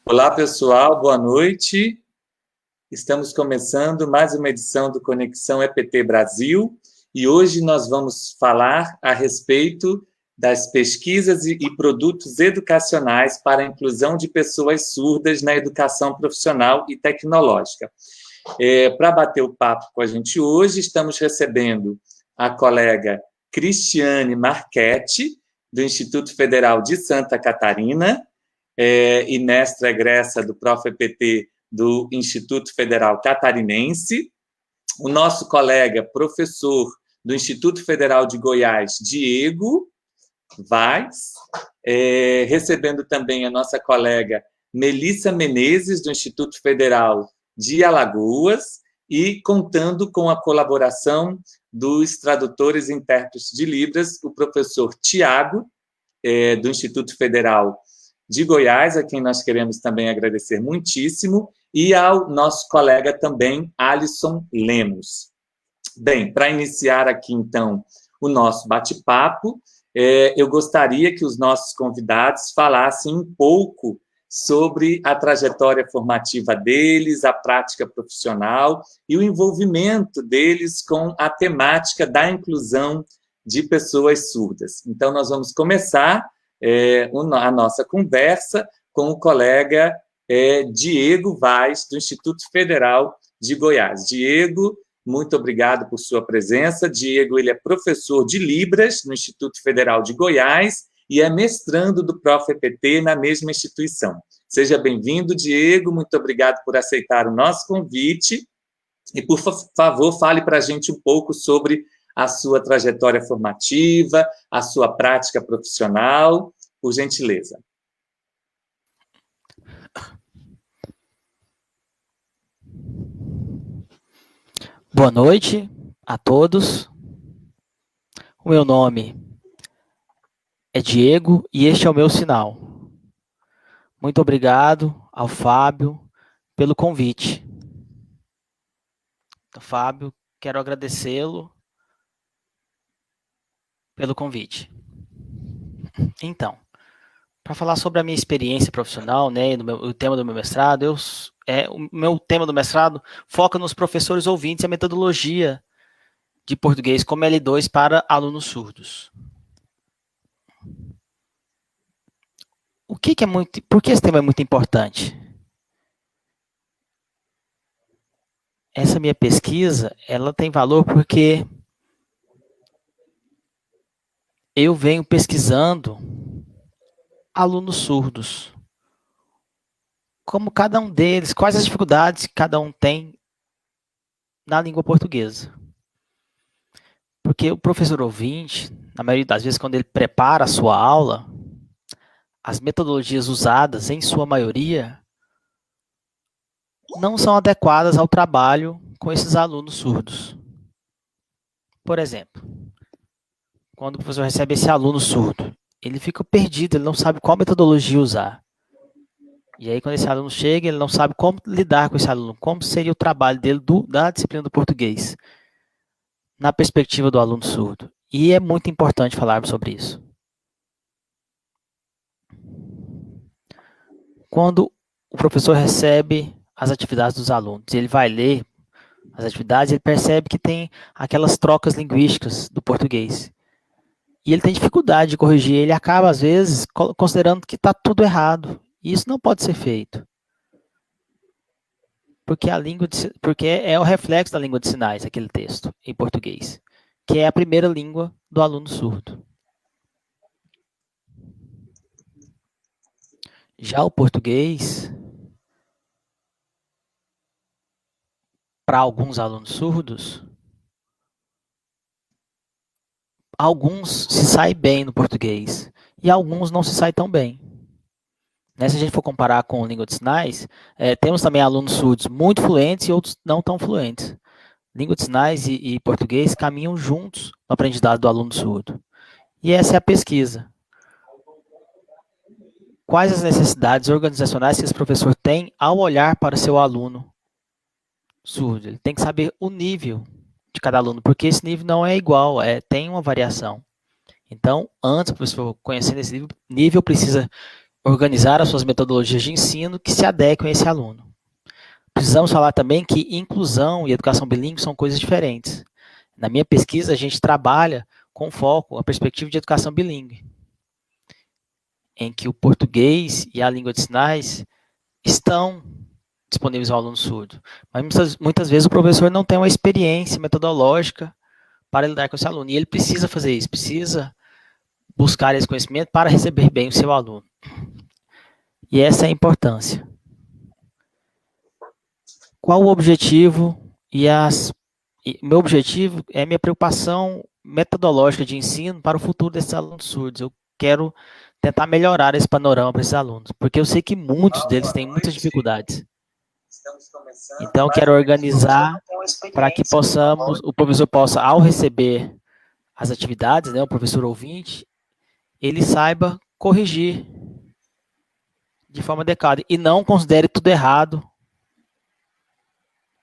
Olá, pessoal, boa noite. Estamos começando mais uma edição do Conexão EPT Brasil e hoje nós vamos falar a respeito das pesquisas e produtos educacionais para a inclusão de pessoas surdas na educação profissional e tecnológica. Para bater o papo com a gente hoje, estamos recebendo a colega Cristiane Marchetti, do Instituto Federal de Santa Catarina, e mestra egressa do ProfEPT do Instituto Federal Catarinense, o nosso colega professor do Instituto Federal de Goiás, Diego Vaz, recebendo também a nossa colega Melissa Menezes, do Instituto Federal de Alagoas, e contando com a colaboração dos tradutores e intérpretes de Libras, o professor Tiago, do Instituto Federal de Goiás, a quem nós queremos também agradecer muitíssimo, e ao nosso colega também, Alisson Lemos. Bem, para iniciar aqui, então, o nosso bate-papo, eu gostaria que os nossos convidados falassem um pouco sobre a trajetória formativa deles, a prática profissional e o envolvimento deles com a temática da inclusão de pessoas surdas. Então, nós vamos começar a nossa conversa com o colega Diego Vaz, do Instituto Federal de Goiás. Diego, muito obrigado por sua presença. Diego, ele é professor de Libras no Instituto Federal de Goiás e é mestrando do ProfEPT na mesma instituição. Seja bem-vindo, Diego, muito obrigado por aceitar o nosso convite e, por favor, fale para a gente um pouco sobre a sua trajetória formativa, a sua prática profissional, por gentileza. Boa noite a todos. O meu nome é Diego e este é o meu sinal. Muito obrigado ao Fábio pelo convite. Então, Fábio, quero agradecê-lo pelo convite. Então, para falar sobre a minha experiência profissional, né, o tema do meu mestrado, o meu tema do mestrado foca nos professores ouvintes e a metodologia de português como L2 para alunos surdos. Por que esse tema é muito importante? Essa minha pesquisa, ela tem valor porque eu venho pesquisando alunos surdos. Como cada um deles, quais as dificuldades que cada um tem na língua portuguesa. Porque o professor ouvinte, na maioria das vezes, quando ele prepara a sua aula, as metodologias usadas, em sua maioria, não são adequadas ao trabalho com esses alunos surdos. Por exemplo, quando o professor recebe esse aluno surdo, ele fica perdido, ele não sabe qual metodologia usar. E aí, quando esse aluno chega, ele não sabe como lidar com esse aluno, como seria o trabalho dele da disciplina do português, na perspectiva do aluno surdo. E é muito importante falarmos sobre isso. Quando o professor recebe as atividades dos alunos, ele vai ler as atividades, ele percebe que tem aquelas trocas linguísticas do português. E ele tem dificuldade de corrigir, ele acaba, às vezes, considerando que está tudo errado. E isso não pode ser feito. Porque é o reflexo da língua de sinais, aquele texto, em português, que é a primeira língua do aluno surdo. Já o português, para alguns alunos surdos, alguns se saem bem no português e alguns não se saem tão bem. Se a gente for comparar com língua de sinais, temos também alunos surdos muito fluentes e outros não tão fluentes. Língua de sinais e português caminham juntos no aprendizado do aluno surdo. E essa é a pesquisa. Quais as necessidades organizacionais que esse professor tem ao olhar para o seu aluno surdo? Ele tem que saber o nível de cada aluno, porque esse nível não é igual, tem uma variação. Então, antes do professor conhecer esse nível, precisa organizar as suas metodologias de ensino que se adequem a esse aluno. Precisamos falar também que inclusão e educação bilíngue são coisas diferentes. Na minha pesquisa, a gente trabalha com foco a perspectiva de educação bilíngue, em que o português e a língua de sinais estão disponíveis ao aluno surdo. Mas muitas vezes o professor não tem uma experiência metodológica para lidar com esse aluno. E ele precisa fazer isso, precisa buscar esse conhecimento para receber bem o seu aluno. E essa é a importância. Qual o objetivo meu objetivo é minha preocupação metodológica de ensino para o futuro desses alunos surdos. Eu quero tentar melhorar esse panorama para esses alunos, porque eu sei que muitos deles têm muitas dificuldades. Então, eu quero organizar para que o professor possa, ao receber as atividades, né, o professor ouvinte, ele saiba corrigir de forma adequada e não considere tudo errado,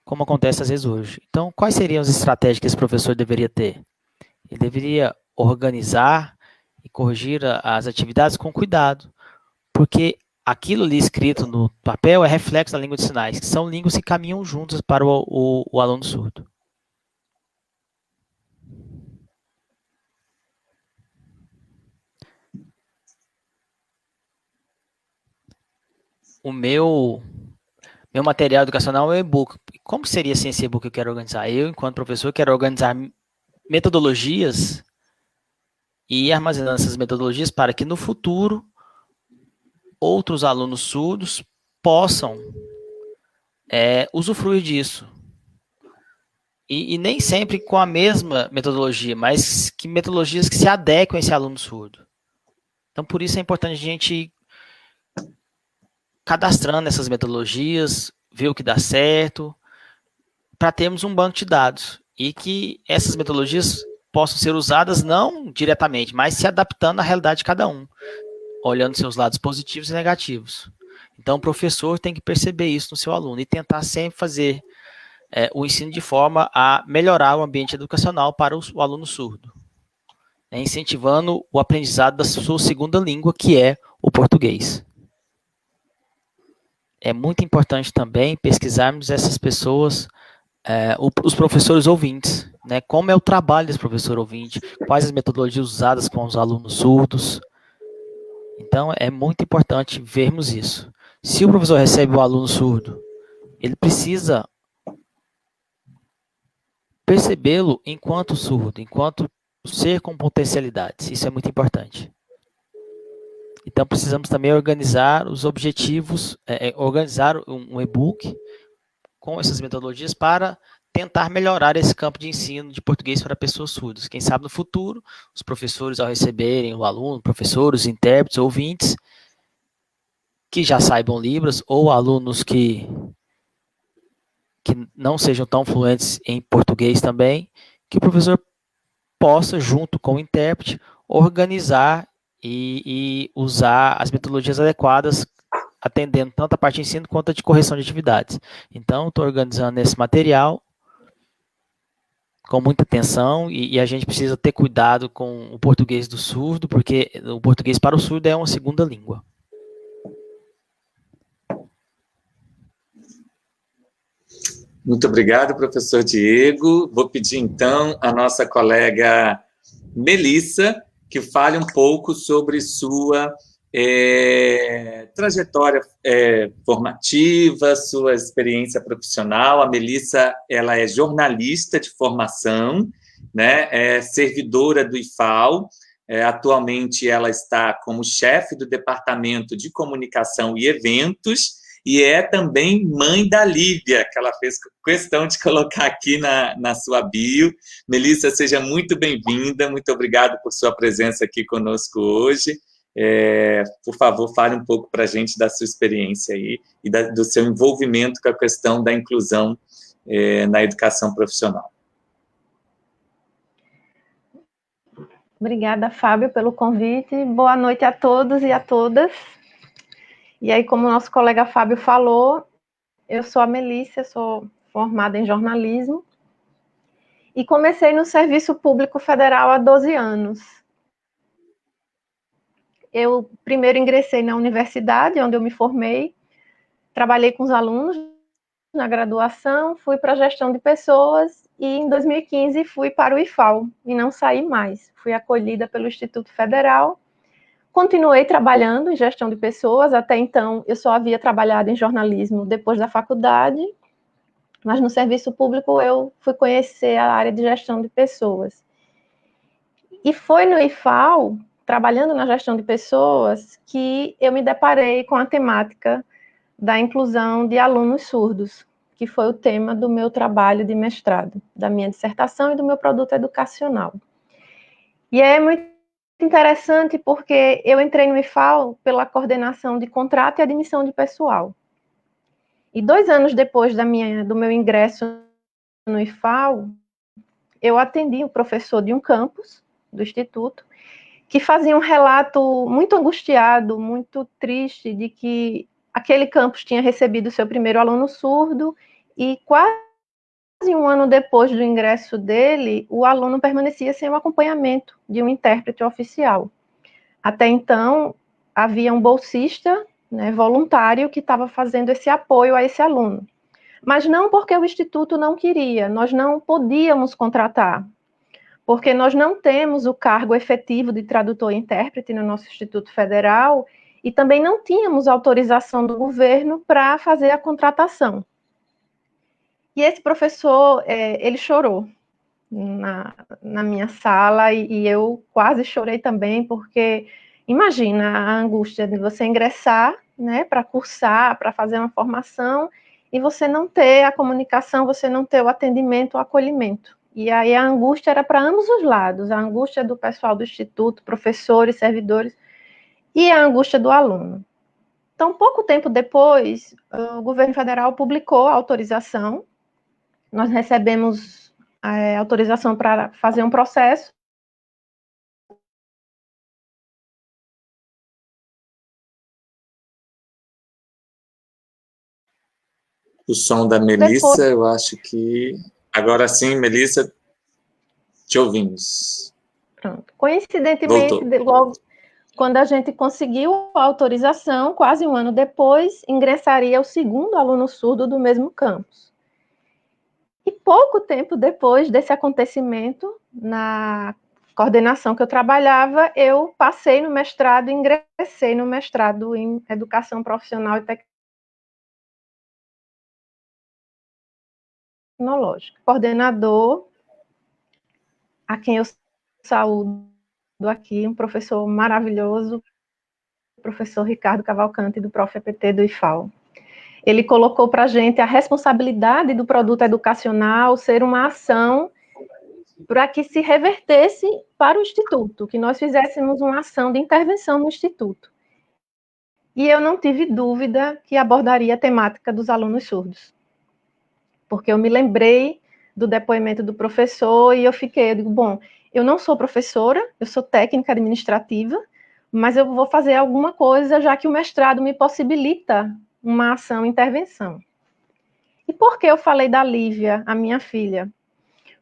como acontece às vezes hoje. Então, quais seriam as estratégias que esse professor deveria ter? Ele deveria organizar e corrigir as atividades com cuidado, porque aquilo ali escrito no papel é reflexo da língua de sinais, que são línguas que caminham juntas para o aluno surdo. O meu material educacional é um e-book. Como seria assim, esse e-book que eu quero organizar? Eu, enquanto professor, quero organizar metodologias e armazenar essas metodologias para que no futuro outros alunos surdos possam usufruir disso. E nem sempre com a mesma metodologia, mas que metodologias que se adequem a esse aluno surdo. Então, por isso é importante a gente ir cadastrando essas metodologias, ver o que dá certo, para termos um banco de dados. E que essas metodologias possam ser usadas não diretamente, mas se adaptando à realidade de cada um, olhando seus lados positivos e negativos. Então, o professor tem que perceber isso no seu aluno e tentar sempre fazer o ensino de forma a melhorar o ambiente educacional para o aluno surdo, né, incentivando o aprendizado da sua segunda língua, que é o português. É muito importante também pesquisarmos essas pessoas, os professores ouvintes, né, como é o trabalho desse professor ouvinte, quais as metodologias usadas com os alunos surdos. Então, é muito importante vermos isso. Se o professor recebe o aluno surdo, ele precisa percebê-lo enquanto surdo, enquanto ser com potencialidades. Isso é muito importante. Então, precisamos também organizar os objetivos, organizar um e-book com essas metodologias para tentar melhorar esse campo de ensino de português para pessoas surdas. Quem sabe no futuro, os professores, ao receberem o aluno, professores, intérpretes, ouvintes, que já saibam Libras, ou alunos que não sejam tão fluentes em português também, que o professor possa, junto com o intérprete, organizar e usar as metodologias adequadas, atendendo tanto a parte de ensino quanto a de correção de atividades. Então, estou organizando esse material com muita atenção e a gente precisa ter cuidado com o português do surdo, porque o português para o surdo é uma segunda língua. Muito obrigado, professor Diego. Vou pedir, então, a nossa colega Melissa, que fale um pouco sobre sua trajetória formativa, sua experiência profissional. A Melissa, ela é jornalista de formação, né? É servidora do IFAL. Atualmente, ela está como chefe do Departamento de Comunicação e Eventos, e é também mãe da Lívia, que ela fez questão de colocar aqui na sua bio. Melissa, seja muito bem-vinda, muito obrigado por sua presença aqui conosco hoje. Por favor, fale um pouco para a gente da sua experiência aí e do seu envolvimento com a questão da inclusão na educação profissional. Obrigada, Fábio, pelo convite. Boa noite a todos e a todas. E aí, como o nosso colega Fábio falou, eu sou a Melissa, sou formada em jornalismo e comecei no Serviço Público Federal há 12 anos. eu primeiro ingressei na universidade, onde eu me formei, trabalhei com os alunos na graduação, fui para a gestão de pessoas e em 2015 fui para o IFAL e não saí mais. Fui acolhida pelo Instituto Federal, continuei trabalhando em gestão de pessoas, até então eu só havia trabalhado em jornalismo depois da faculdade, mas no serviço público eu fui conhecer a área de gestão de pessoas. E foi no IFAL, trabalhando na gestão de pessoas, que eu me deparei com a temática da inclusão de alunos surdos, que foi o tema do meu trabalho de mestrado, da minha dissertação e do meu produto educacional. E é muito interessante porque eu entrei no IFAL pela coordenação de contrato e admissão de pessoal. E 2 anos depois do meu ingresso no IFAL, eu atendi o professor de um campus do Instituto, que fazia um relato muito angustiado, muito triste, de que aquele campus tinha recebido o seu primeiro aluno surdo e quase 1 ano depois do ingresso dele, o aluno permanecia sem o acompanhamento de um intérprete oficial. Até então, havia um bolsista, né, voluntário que estava fazendo esse apoio a esse aluno. Mas não porque o Instituto não queria, nós não podíamos contratar, porque nós não temos o cargo efetivo de tradutor e intérprete no nosso Instituto Federal e também não tínhamos autorização do governo para fazer a contratação. E esse professor, ele chorou na minha sala e eu quase chorei também, porque imagina a angústia de você ingressar, né, para cursar, para fazer uma formação, e você não ter a comunicação, você não ter o atendimento, o acolhimento. E aí a angústia era para ambos os lados, a angústia do pessoal do Instituto, professores, servidores, e a angústia do aluno. Então, pouco tempo depois, o governo federal publicou a autorização, nós recebemos a autorização para fazer um processo. O som da Melissa, eu acho que... Agora sim, Melissa, te ouvimos. Pronto. Coincidentemente, logo quando a gente conseguiu a autorização, quase 1 ano depois, ingressaria o segundo aluno surdo do mesmo campus. E pouco tempo depois desse acontecimento, na coordenação que eu trabalhava, eu passei no mestrado, ingressei no mestrado em Educação Profissional e Tecnológica. Coordenador, a quem eu saúdo aqui, um professor maravilhoso, o professor Ricardo Cavalcante, do Prof.EPT do IFAL. Ele colocou para a gente a responsabilidade do produto educacional ser uma ação para que se revertesse para o Instituto, que nós fizéssemos uma ação de intervenção no Instituto. E eu não tive dúvida que abordaria a temática dos alunos surdos, porque eu me lembrei do depoimento do professor e eu digo, bom, eu não sou professora, eu sou técnica administrativa, mas eu vou fazer alguma coisa, já que o mestrado me possibilita uma ação, intervenção. E por que eu falei da Lívia, a minha filha?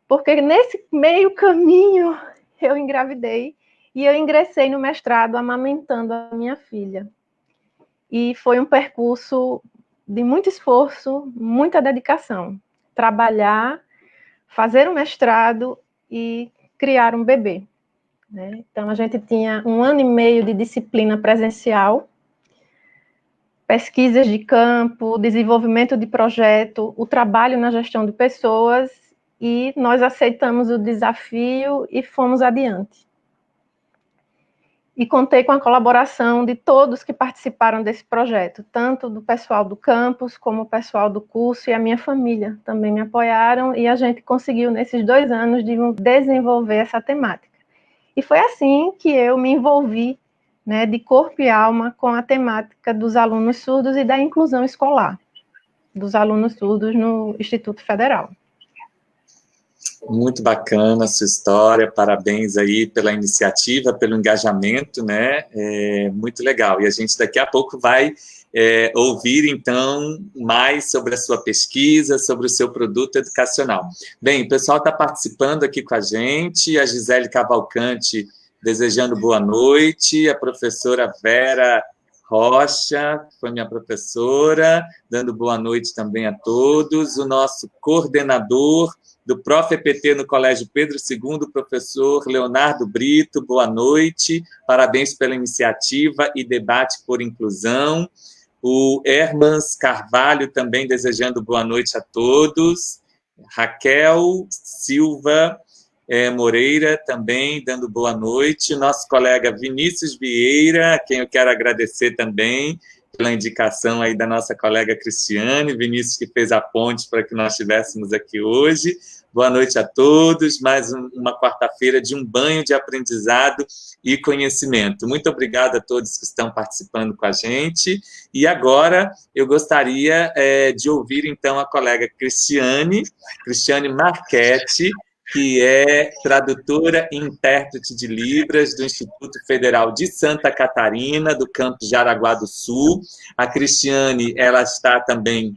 Porque nesse meio caminho eu engravidei e eu ingressei no mestrado amamentando a minha filha. E foi um percurso de muito esforço, muita dedicação. Trabalhar, fazer um mestrado e criar um bebê, né? Então, a gente tinha 1 ano e meio de disciplina presencial, pesquisas de campo, desenvolvimento de projeto, o trabalho na gestão de pessoas, e nós aceitamos o desafio e fomos adiante. E contei com a colaboração de todos que participaram desse projeto, tanto do pessoal do campus, como o pessoal do curso, e a minha família também me apoiaram, e a gente conseguiu, nesses 2 anos, de desenvolver essa temática. E foi assim que eu me envolvi, né, de corpo e alma com a temática dos alunos surdos e da inclusão escolar, dos alunos surdos no Instituto Federal. Muito bacana a sua história, parabéns aí pela iniciativa, pelo engajamento, né? Muito legal. E a gente daqui a pouco vai ouvir, então, mais sobre a sua pesquisa, sobre o seu produto educacional. Bem, o pessoal está participando aqui com a gente, a Gisele Cavalcante desejando boa noite, a professora Vera Rocha, que foi minha professora, dando boa noite também a todos, o nosso coordenador do Prof. EPT no Colégio Pedro II, professor Leonardo Brito, boa noite, parabéns pela iniciativa e debate por inclusão, o Hermans Carvalho também desejando boa noite a todos, Raquel Silva Moreira também dando boa noite, o nosso colega Vinícius Vieira, a quem eu quero agradecer também pela indicação aí da nossa colega Cristiane, Vinícius que fez a ponte para que nós estivéssemos aqui hoje. Boa noite a todos, mais uma quarta-feira de um banho de aprendizado e conhecimento. Muito obrigado a todos que estão participando com a gente. E agora eu gostaria de ouvir, então, a colega Cristiane Marchetti, que é tradutora e intérprete de Libras do Instituto Federal de Santa Catarina, do campus Jaraguá do Sul. A Cristiane, ela está também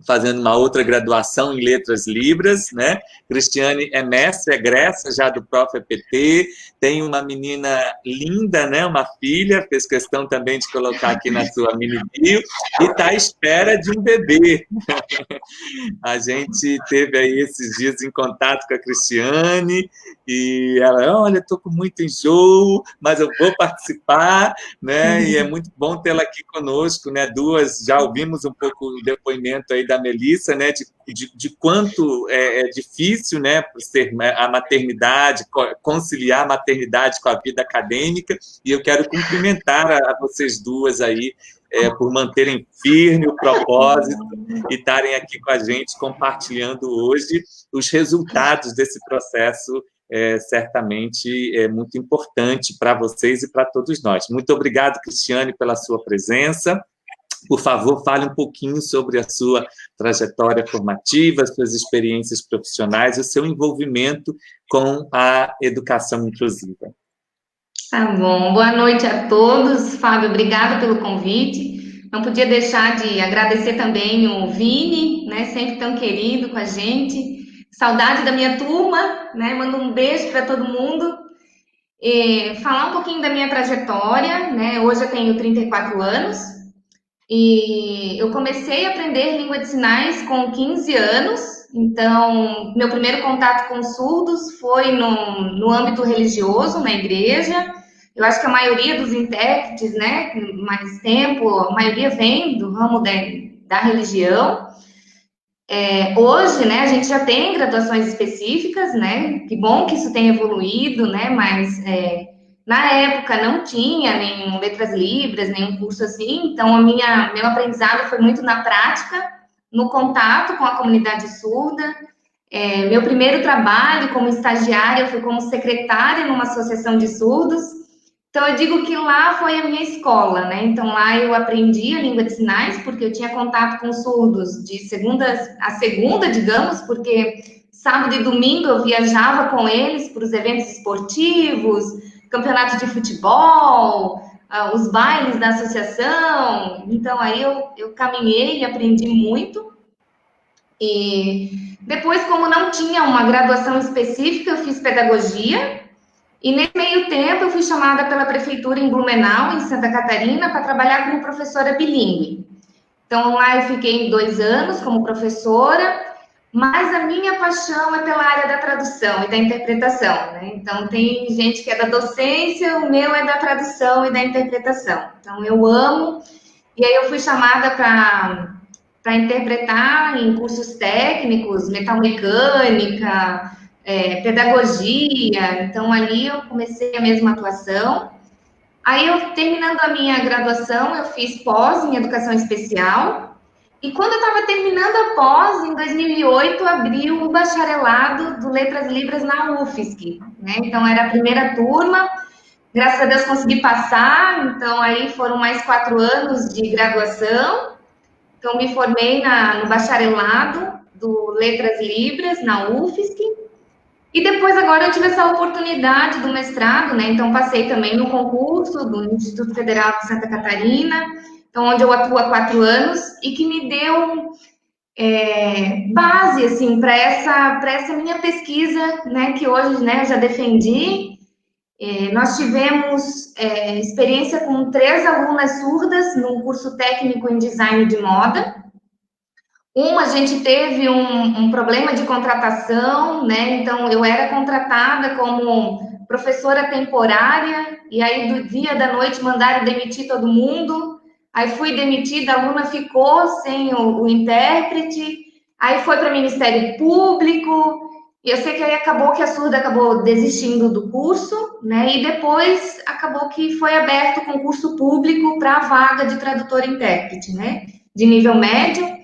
fazendo uma outra graduação em Letras Libras, né? Cristiane é mestre, egressa já do Prof. EPT, tem uma menina linda, né? Uma filha, fez questão também de colocar aqui na sua mini bio, e está à espera de um bebê. A gente teve aí esses dias em contato com a Cristiane, e ela, olha, estou com muito enjoo, mas eu vou participar, né? E é muito bom tê-la aqui conosco, né? Duas, já ouvimos um pouco o depoimento aí da Melissa, né, de quanto é difícil, né, ser a maternidade, conciliar a maternidade com a vida acadêmica, e eu quero cumprimentar a vocês duas aí por manterem firme o propósito e estarem aqui com a gente compartilhando hoje os resultados desse processo, certamente é muito importante para vocês e para todos nós. Muito obrigado, Cristiane, pela sua presença. Por favor, fale um pouquinho sobre a sua trajetória formativa, suas experiências profissionais e o seu envolvimento com a educação inclusiva. Tá bom. Boa noite a todos. Fábio, obrigada pelo convite. Não podia deixar de agradecer também o Vini, né, sempre tão querido com a gente. Saudade da minha turma, né? Mando um beijo para todo mundo. Falar um pouquinho da minha trajetória, né? Hoje eu tenho 34 anos. E eu comecei a aprender língua de sinais com 15 anos, então meu primeiro contato com surdos foi no âmbito religioso, na igreja. Eu acho que a maioria dos intérpretes, né, mais tempo, a maioria vem do ramo da religião. Hoje, né, a gente já tem graduações específicas, né, que bom que isso tem evoluído, né, mas na época não tinha nenhum Letras Libras, nenhum curso assim, então meu aprendizado foi muito na prática, no contato com a comunidade surda. Meu primeiro trabalho como estagiária foi como secretária numa associação de surdos, então eu digo que lá foi a minha escola, né? Então lá eu aprendi a língua de sinais, porque eu tinha contato com surdos de segunda a segunda, digamos, porque sábado e domingo eu viajava com eles para os eventos esportivos, campeonato de futebol, os bailes da associação. Então, aí eu caminhei e aprendi muito. E depois, como não tinha uma graduação específica, eu fiz pedagogia. E nesse meio tempo, eu fui chamada pela prefeitura em Blumenau, em Santa Catarina, para trabalhar como professora bilíngue. Então, lá eu fiquei 2 anos como professora, mas a minha paixão é pela área da tradução e da interpretação, né? Então, tem gente que é da docência, o meu é da tradução e da interpretação. Então, eu amo. E aí, eu fui chamada para interpretar em cursos técnicos, metalmecânica, pedagogia. Então, ali eu comecei a mesma atuação. Aí, terminando a minha graduação, eu fiz pós em educação especial. E quando eu estava terminando a pós, em 2008, abriu o bacharelado do Letras Libras na UFSC, né? Então, era a primeira turma, graças a Deus consegui passar, então aí foram mais 4 anos de graduação. Então, me formei no bacharelado do Letras Libras na UFSC. E depois, agora, eu tive essa oportunidade do mestrado, né? Então, passei também no concurso do Instituto Federal de Santa Catarina, então, onde eu atuo há 4 anos, e que me deu base, assim, para essa minha pesquisa, né, que hoje, né, eu já defendi, Nós tivemos experiência com 3 alunas surdas no curso técnico em design de moda. A gente teve um problema de contratação, né? Então, eu era contratada como professora temporária, e aí do dia da noite mandaram demitir todo mundo. Aí fui demitida, a aluna ficou sem o intérprete, aí foi para o Ministério Público, e eu sei que aí acabou que a surda acabou desistindo do curso, né? E depois acabou que foi aberto o concurso público para a vaga de tradutor e intérprete, né? De nível médio.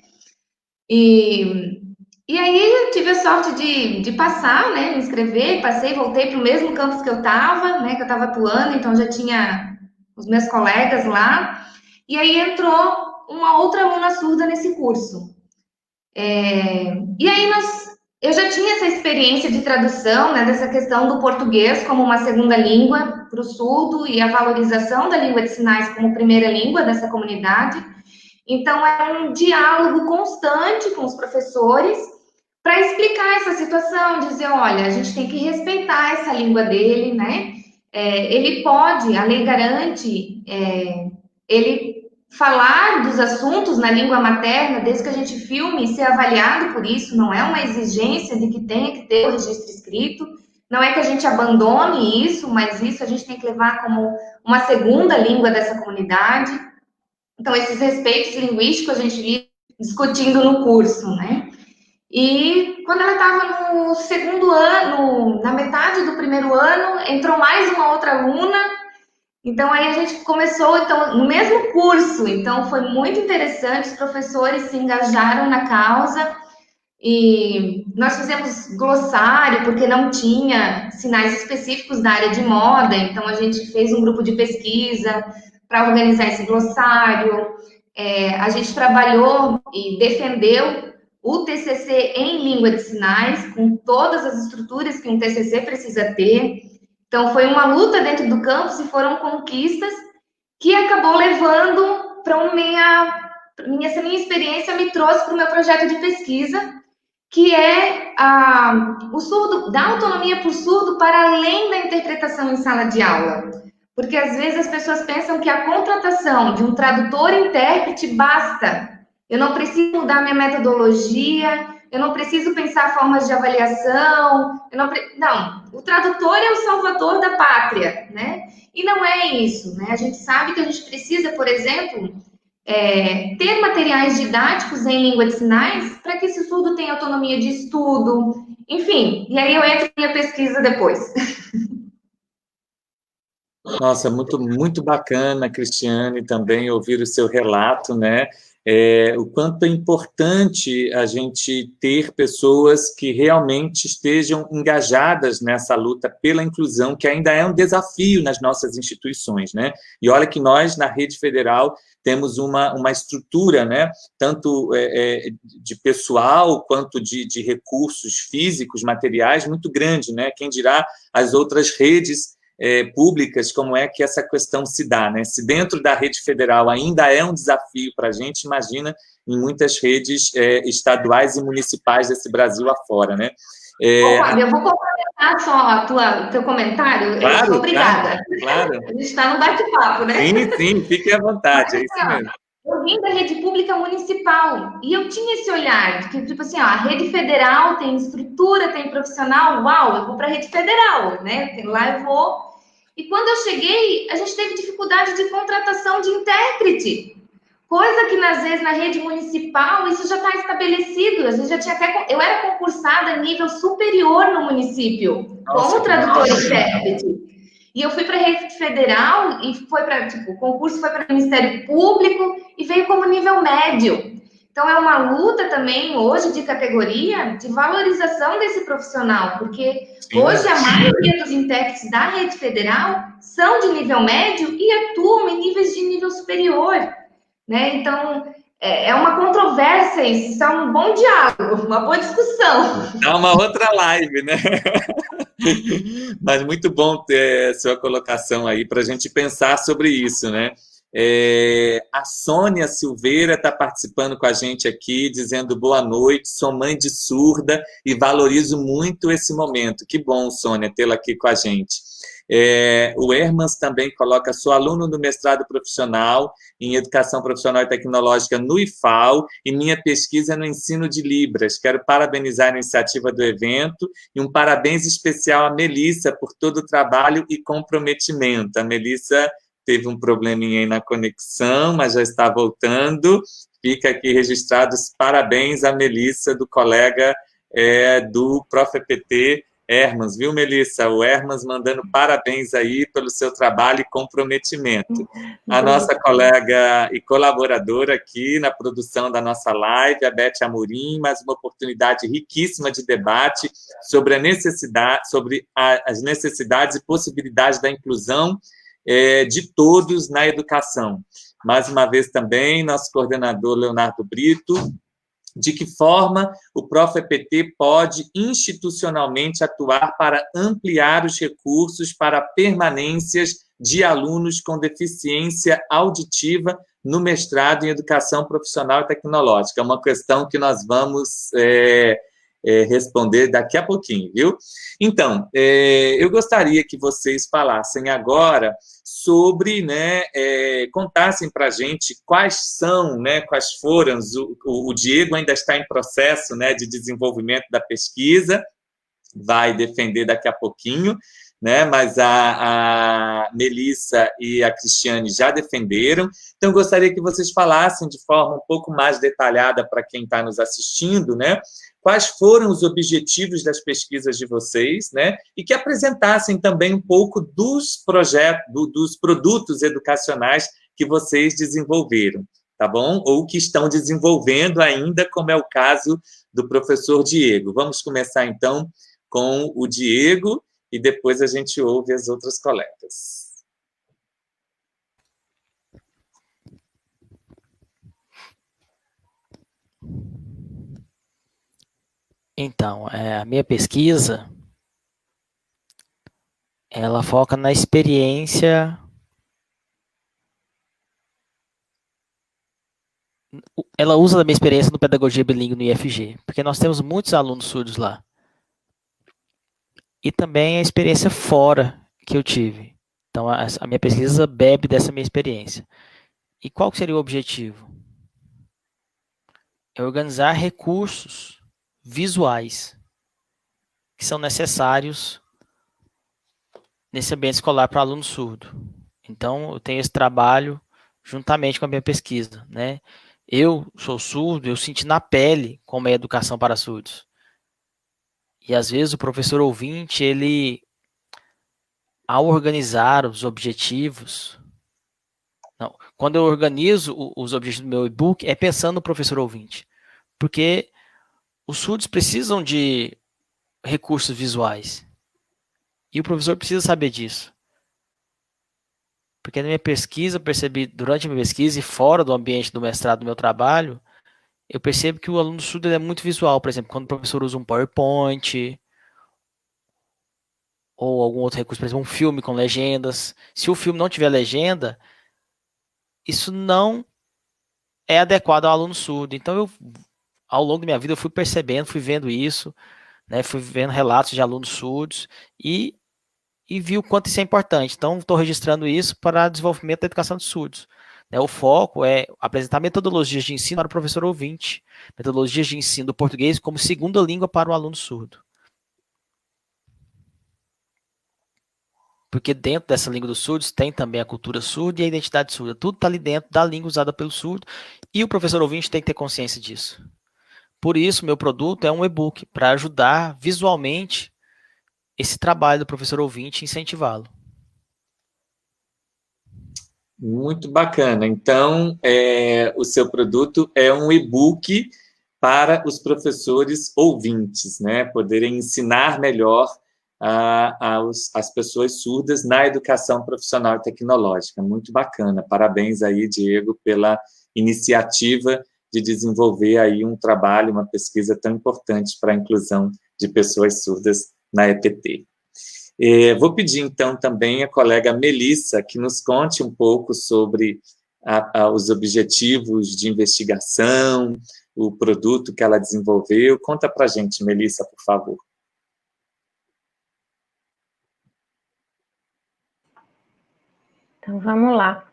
E aí eu tive a sorte de passar, né? Me inscrever, passei, voltei para o mesmo campus que eu estava, né? Que eu estava atuando, então já tinha os meus colegas lá. E aí entrou uma outra aluna surda nesse curso. E aí eu já tinha essa experiência de tradução, né, dessa questão do português como uma segunda língua para o surdo e a valorização da língua de sinais como primeira língua dessa comunidade. Então, é um diálogo constante com os professores para explicar essa situação, dizer, olha, a gente tem que respeitar essa língua dele, né? Ele pode, a lei garante, ele falar dos assuntos na língua materna, desde que a gente filme e ser avaliado por isso, não é uma exigência de que tenha que ter o registro escrito, não é que a gente abandone isso, mas isso a gente tem que levar como uma segunda língua dessa comunidade. Então, esses respeitos linguísticos a gente vive discutindo no curso, né? E quando ela estava no segundo ano, na metade do primeiro ano, entrou mais uma outra aluna. Então, aí a gente começou, então, no mesmo curso. Então, foi muito interessante, os professores se engajaram na causa e nós fizemos glossário, porque não tinha sinais específicos da área de moda. Então, a gente fez um grupo de pesquisa para organizar esse glossário. A gente trabalhou e defendeu o TCC em língua de sinais, com todas as estruturas que um TCC precisa ter. Então, foi uma luta dentro do campus e foram conquistas que acabou levando para essa minha experiência me trouxe para o meu projeto de pesquisa, que é o surdo, dar autonomia para o surdo para além da interpretação em sala de aula. Porque, às vezes, as pessoas pensam que a contratação de um tradutor e intérprete basta. Eu não preciso mudar minha metodologia, eu não preciso pensar formas de avaliação, não, o tradutor é o salvador da pátria, né? E não é isso, né? A gente sabe que a gente precisa, por exemplo, ter materiais didáticos em língua de sinais para que esse surdo tenha autonomia de estudo, enfim, e aí eu entro na minha pesquisa depois. Nossa, muito, muito bacana, Cristiane, também ouvir o seu relato, né? O quanto é importante a gente ter pessoas que realmente estejam engajadas nessa luta pela inclusão, que ainda é um desafio nas nossas instituições, né? E olha que nós, na Rede Federal, temos uma estrutura, né? Tanto de pessoal quanto de recursos físicos, materiais, muito grande, né? Quem dirá as outras redes públicas, como é que essa questão se dá, né? Se dentro da rede federal ainda é um desafio para a gente, imagina em muitas redes estaduais e municipais desse Brasil afora, né? Fábio, eu vou complementar só o teu comentário. Claro, obrigada. Claro. A gente está no bate-papo, né? Sim, fique à vontade, é isso mesmo. Eu vim da rede pública municipal e eu tinha esse olhar de que, tipo assim, a rede federal tem estrutura, tem profissional, uau, eu vou para a rede federal, né? Lá eu vou. E quando eu cheguei, a gente teve dificuldade de contratação de intérprete, coisa que, às vezes, na rede municipal, isso já está estabelecido. Às vezes, já tinha até... Eu era concursada a nível superior no município, como tradutor e intérprete. E eu fui para a rede federal e foi para, o concurso foi para o Ministério Público e veio como nível médio. Então, é uma luta também, hoje, de categoria, de valorização desse profissional, porque hoje a maioria dos intérpretes da rede federal são de nível médio e atuam em níveis de nível superior, né? Então, é uma controvérsia isso é um bom diálogo, uma boa discussão. É uma outra live, né? Mas muito bom ter a sua colocação aí para a gente pensar sobre isso, né? A Sônia Silveira está participando com a gente aqui, dizendo boa noite, sou mãe de surda e valorizo muito esse momento. Que bom, Sônia, tê-la aqui com a gente. O Hermans também coloca, sou aluno do mestrado profissional em Educação Profissional e Tecnológica no IFAL e minha pesquisa é no ensino de Libras. Quero parabenizar a iniciativa do evento e um parabéns especial à Melissa por todo o trabalho e comprometimento. A Melissa teve um probleminha aí na conexão, mas já está voltando. Fica aqui registrado os parabéns à Melissa, do colega do Prof. EPT, Hermans, viu, Melissa? O Hermans mandando parabéns aí pelo seu trabalho e comprometimento. A nossa colega e colaboradora aqui na produção da nossa live, a Beth Amorim, mais uma oportunidade riquíssima de debate sobre as necessidades e possibilidades da inclusão de todos na educação. Mais uma vez também, nosso coordenador Leonardo Brito, de que forma o Prof. EPT pode institucionalmente atuar para ampliar os recursos para permanências de alunos com deficiência auditiva no mestrado em Educação Profissional e Tecnológica. É uma questão que nós vamos responder daqui a pouquinho, viu? Então, eu gostaria que vocês falassem agora sobre, contassem para a gente quais foram, o Diego ainda está em processo, de desenvolvimento da pesquisa, vai defender daqui a pouquinho, mas a Melissa e a Cristiane já defenderam, então eu gostaria que vocês falassem de forma um pouco mais detalhada para quem está nos assistindo, quais foram os objetivos das pesquisas de vocês, e que apresentassem também um pouco dos projetos, dos produtos educacionais que vocês desenvolveram, tá bom? Ou que estão desenvolvendo ainda, como é o caso do professor Diego. Vamos começar, então, com o Diego, e depois a gente ouve as outras colegas. Então, a minha pesquisa, ela foca na experiência, ela usa a minha experiência no Pedagogia Bilíngue no IFG, porque nós temos muitos alunos surdos lá. E também a experiência fora que eu tive. Então, a minha pesquisa bebe dessa minha experiência. E qual seria o objetivo? É organizar recursos visuais que são necessários nesse ambiente escolar para aluno surdo. Então, eu tenho esse trabalho juntamente com a minha pesquisa, Eu sou surdo, eu senti na pele como é a educação para surdos. E, às vezes, o professor ouvinte, ele, ao organizar os objetivos... quando eu organizo os objetivos do meu e-book, é pensando no professor ouvinte. Porque os surdos precisam de recursos visuais. E o professor precisa saber disso. Porque na minha pesquisa, durante a minha pesquisa e fora do ambiente do mestrado do meu trabalho, eu percebo que o aluno surdo é muito visual. Por exemplo, quando o professor usa um PowerPoint ou algum outro recurso, por exemplo, um filme com legendas. Se o filme não tiver legenda, isso não é adequado ao aluno surdo. Então, ao longo da minha vida, eu fui percebendo, fui vendo isso, fui vendo relatos de alunos surdos e vi o quanto isso é importante. Então, estou registrando isso para o desenvolvimento da educação de surdos. O foco é apresentar metodologias de ensino para o professor ouvinte, metodologias de ensino do português como segunda língua para o aluno surdo. Porque dentro dessa língua dos surdos tem também a cultura surda e a identidade surda. Tudo está ali dentro da língua usada pelo surdo e o professor ouvinte tem que ter consciência disso. Por isso, meu produto é um e-book para ajudar visualmente esse trabalho do professor ouvinte e incentivá-lo. Muito bacana. Então, o seu produto é um e-book para os professores ouvintes, poderem ensinar melhor as pessoas surdas na educação profissional e tecnológica. Muito bacana. Parabéns aí, Diego, pela iniciativa de desenvolver aí um trabalho, uma pesquisa tão importante para a inclusão de pessoas surdas na EPT. Vou pedir, então, também a colega Melissa que nos conte um pouco sobre os objetivos de investigação, o produto que ela desenvolveu. Conta para a gente, Melissa, por favor. Então, vamos lá.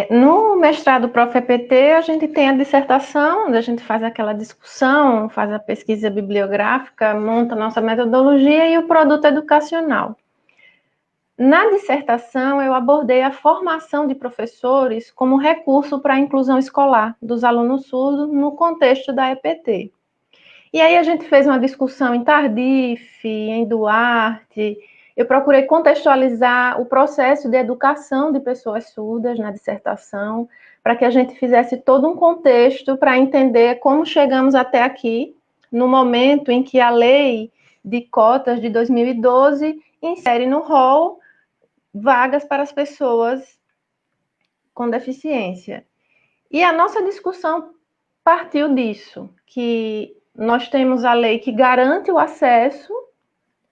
No mestrado Prof.EPT, a gente tem a dissertação, onde a gente faz aquela discussão, faz a pesquisa bibliográfica, monta a nossa metodologia e o produto educacional. Na dissertação, eu abordei a formação de professores como recurso para a inclusão escolar dos alunos surdos no contexto da EPT. E aí a gente fez uma discussão em Tardif, em Duarte. Eu procurei contextualizar o processo de educação de pessoas surdas na dissertação, para que a gente fizesse todo um contexto para entender como chegamos até aqui, no momento em que a lei de cotas de 2012 insere no rol vagas para as pessoas com deficiência. E a nossa discussão partiu disso, que nós temos a lei que garante o acesso,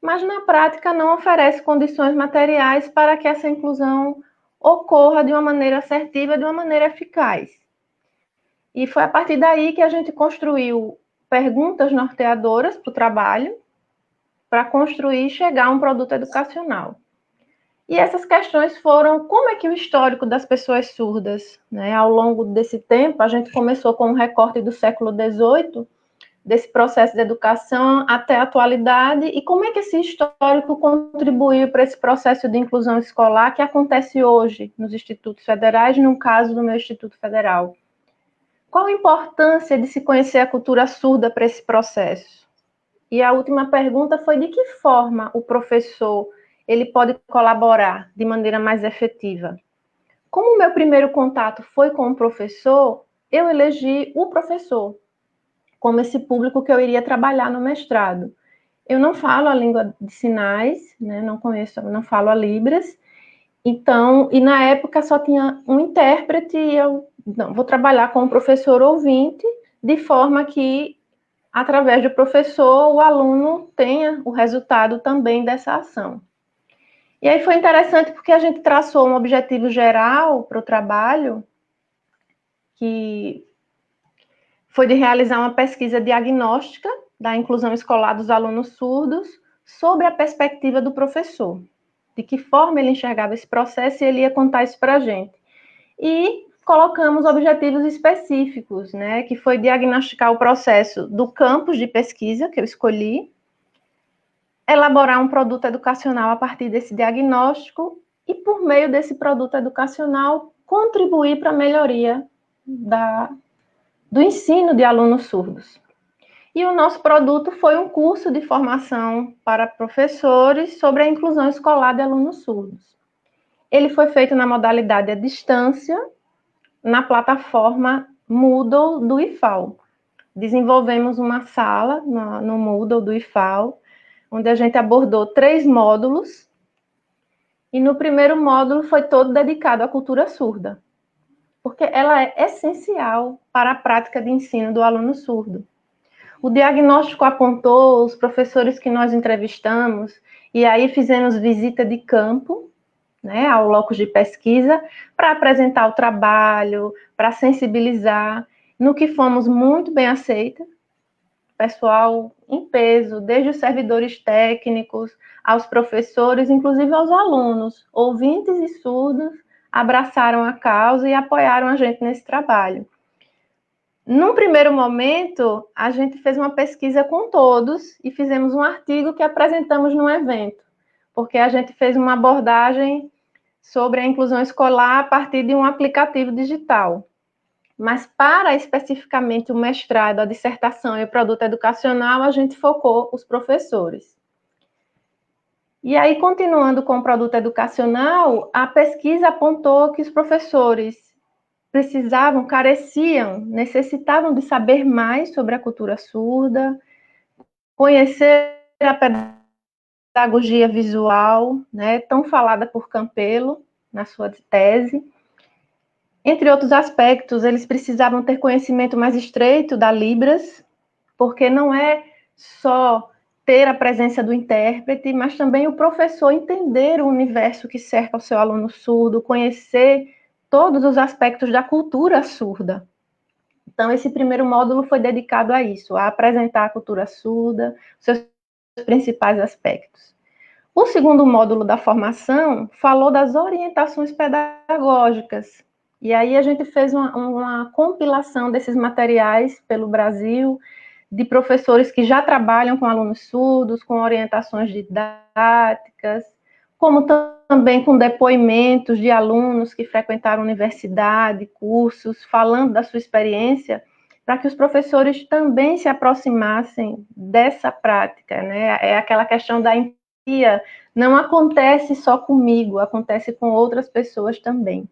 mas na prática não oferece condições materiais para que essa inclusão ocorra de uma maneira assertiva, de uma maneira eficaz. E foi a partir daí que a gente construiu perguntas norteadoras para o trabalho, para construir e chegar a um produto educacional. E essas questões foram como é que o histórico das pessoas surdas, né, ao longo desse tempo, a gente começou com um recorte do século XVIII, desse processo de educação até a atualidade, e como é que esse histórico contribuiu para esse processo de inclusão escolar que acontece hoje nos institutos federais, no caso do meu Instituto Federal. Qual a importância de se conhecer a cultura surda para esse processo? E a última pergunta foi de que forma o professor ele pode colaborar de maneira mais efetiva. Como o meu primeiro contato foi com o professor, eu elegi o professor como esse público que eu iria trabalhar no mestrado. Eu não falo a língua de sinais, né, não falo a Libras, então, e na época só tinha um intérprete e eu vou trabalhar com o professor ouvinte, de forma que, através do professor, o aluno tenha o resultado também dessa ação. E aí foi interessante porque a gente traçou um objetivo geral para o trabalho, que foi de realizar uma pesquisa diagnóstica da inclusão escolar dos alunos surdos sobre a perspectiva do professor, de que forma ele enxergava esse processo e ele ia contar isso para a gente. E colocamos objetivos específicos, né, que foi diagnosticar o processo do campus de pesquisa que eu escolhi, elaborar um produto educacional a partir desse diagnóstico e, por meio desse produto educacional, contribuir para a melhoria do ensino de alunos surdos. E o nosso produto foi um curso de formação para professores sobre a inclusão escolar de alunos surdos. Ele foi feito na modalidade à distância, na plataforma Moodle do IFAL. Desenvolvemos uma sala no Moodle do IFAL, onde a gente abordou 3 módulos, e no primeiro módulo foi todo dedicado à cultura surda, porque ela é essencial para a prática de ensino do aluno surdo. O diagnóstico apontou os professores que nós entrevistamos, e aí fizemos visita de campo, né, ao locus de pesquisa, para apresentar o trabalho, para sensibilizar, no que fomos muito bem aceitas, pessoal em peso, desde os servidores técnicos, aos professores, inclusive aos alunos, ouvintes e surdos, abraçaram a causa e apoiaram a gente nesse trabalho. Num primeiro momento, a gente fez uma pesquisa com todos e fizemos um artigo que apresentamos no evento, porque a gente fez uma abordagem sobre a inclusão escolar a partir de um aplicativo digital. Mas para especificamente o mestrado, a dissertação e o produto educacional, a gente focou os professores. E aí, continuando com o produto educacional, a pesquisa apontou que os professores careciam, necessitavam de saber mais sobre a cultura surda, conhecer a pedagogia visual, né, tão falada por Campelo na sua tese. Entre outros aspectos, eles precisavam ter conhecimento mais estreito da Libras, porque não é só ter a presença do intérprete, mas também o professor entender o universo que cerca o seu aluno surdo, conhecer todos os aspectos da cultura surda. Então, esse primeiro módulo foi dedicado a isso, a apresentar a cultura surda, seus principais aspectos. O segundo módulo da formação falou das orientações pedagógicas. E aí a gente fez uma compilação desses materiais pelo Brasil, de professores que já trabalham com alunos surdos, com orientações didáticas, como também com depoimentos de alunos que frequentaram universidade, cursos, falando da sua experiência, para que os professores também se aproximassem dessa prática, né? É aquela questão da empatia, não acontece só comigo, acontece com outras pessoas também.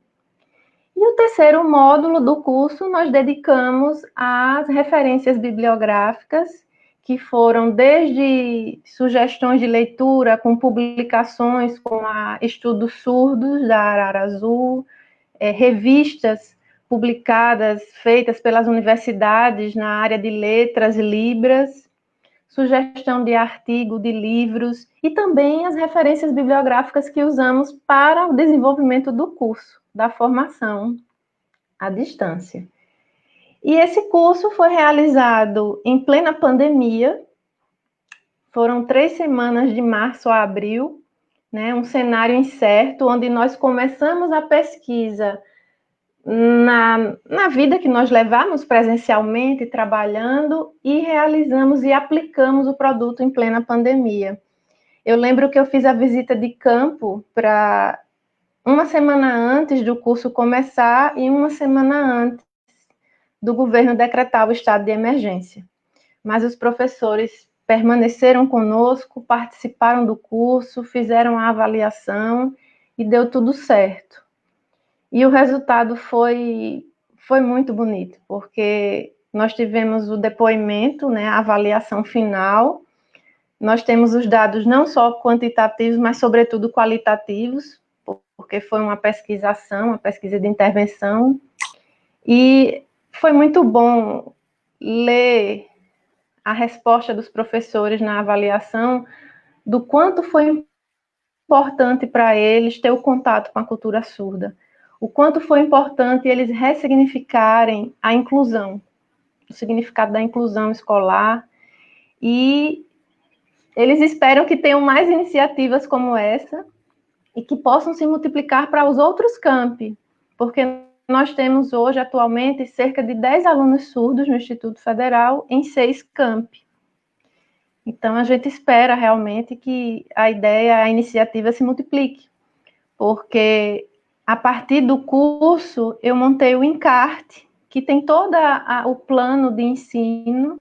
E o terceiro módulo do curso nós dedicamos às referências bibliográficas, que foram desde sugestões de leitura com publicações com a Estudos Surdos, da Arara Azul, revistas publicadas, feitas pelas universidades na área de letras e libras, sugestão de artigo, de livros, e também as referências bibliográficas que usamos para o desenvolvimento do curso, da formação à distância. E esse curso foi realizado em plena pandemia, foram 3 semanas de março a abril, né, um cenário incerto, onde nós começamos a pesquisa na vida que nós levamos presencialmente, trabalhando, e realizamos e aplicamos o produto em plena pandemia. Eu lembro que eu fiz a visita de campo para uma semana antes do curso começar e uma semana antes do governo decretar o estado de emergência. Mas os professores permaneceram conosco, participaram do curso, fizeram a avaliação e deu tudo certo. E o resultado foi muito bonito, porque nós tivemos o depoimento, né, a avaliação final, nós temos os dados não só quantitativos, mas sobretudo qualitativos, porque foi uma pesquisação, uma pesquisa de intervenção, e foi muito bom ler a resposta dos professores na avaliação do quanto foi importante para eles ter o contato com a cultura surda, o quanto foi importante eles ressignificarem a inclusão, o significado da inclusão escolar, e eles esperam que tenham mais iniciativas como essa e que possam se multiplicar para os outros campi, porque nós temos hoje, atualmente, cerca de 10 alunos surdos no Instituto Federal em 6 campi. Então, a gente espera realmente que a ideia, a iniciativa se multiplique, porque a partir do curso eu montei o encarte, que tem todo o plano de ensino,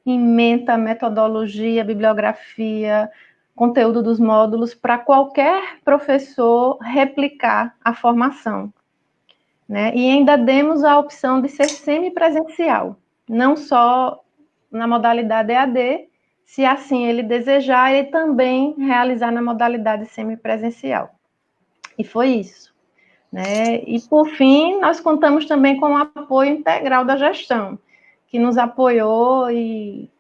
ementa, metodologia, bibliografia, conteúdo dos módulos, para qualquer professor replicar a formação, né? E ainda demos a opção de ser semipresencial, não só na modalidade EAD, se assim ele desejar, e também realizar na modalidade semipresencial. E foi isso, né? E, por fim, nós contamos também com o apoio integral da gestão, que nos apoiou, e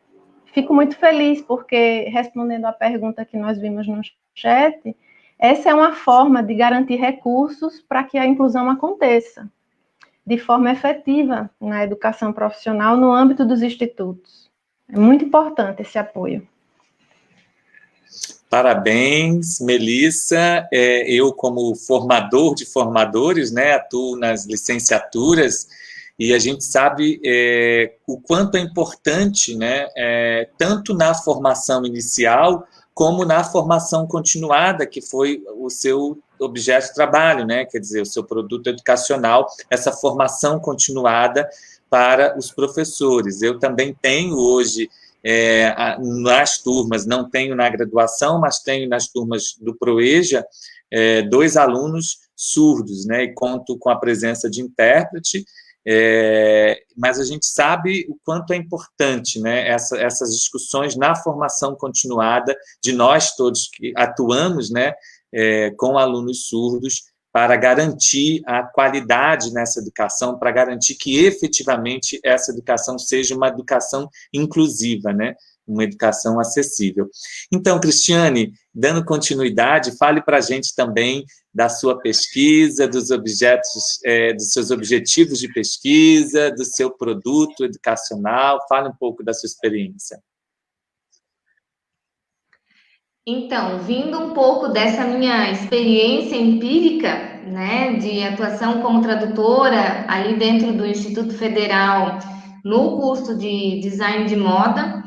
fico muito feliz, porque, respondendo à pergunta que nós vimos no chat, essa é uma forma de garantir recursos para que a inclusão aconteça de forma efetiva na educação profissional no âmbito dos institutos. É muito importante esse apoio. Parabéns, Melissa. Eu, como formador de formadores, né, atuo nas licenciaturas, e a gente sabe o quanto é importante, né, tanto na formação inicial, como na formação continuada, que foi o seu objeto de trabalho, né, quer dizer, o seu produto educacional, essa formação continuada para os professores. Eu também tenho hoje, nas turmas, não tenho na graduação, mas tenho nas turmas do ProEja, 2 alunos surdos, né, e conto com a presença de intérprete, mas a gente sabe o quanto é importante, né, essas discussões na formação continuada de nós todos que atuamos, né, com alunos surdos, para garantir a qualidade nessa educação, para garantir que efetivamente essa educação seja uma educação inclusiva, né? uma educação acessível. Então, Cristiane, dando continuidade, fale para a gente também da sua pesquisa, dos seus objetivos de pesquisa, do seu produto educacional, fale um pouco da sua experiência. Então, vindo um pouco dessa minha experiência empírica, né, de atuação como tradutora ali dentro do Instituto Federal, no curso de Design de Moda,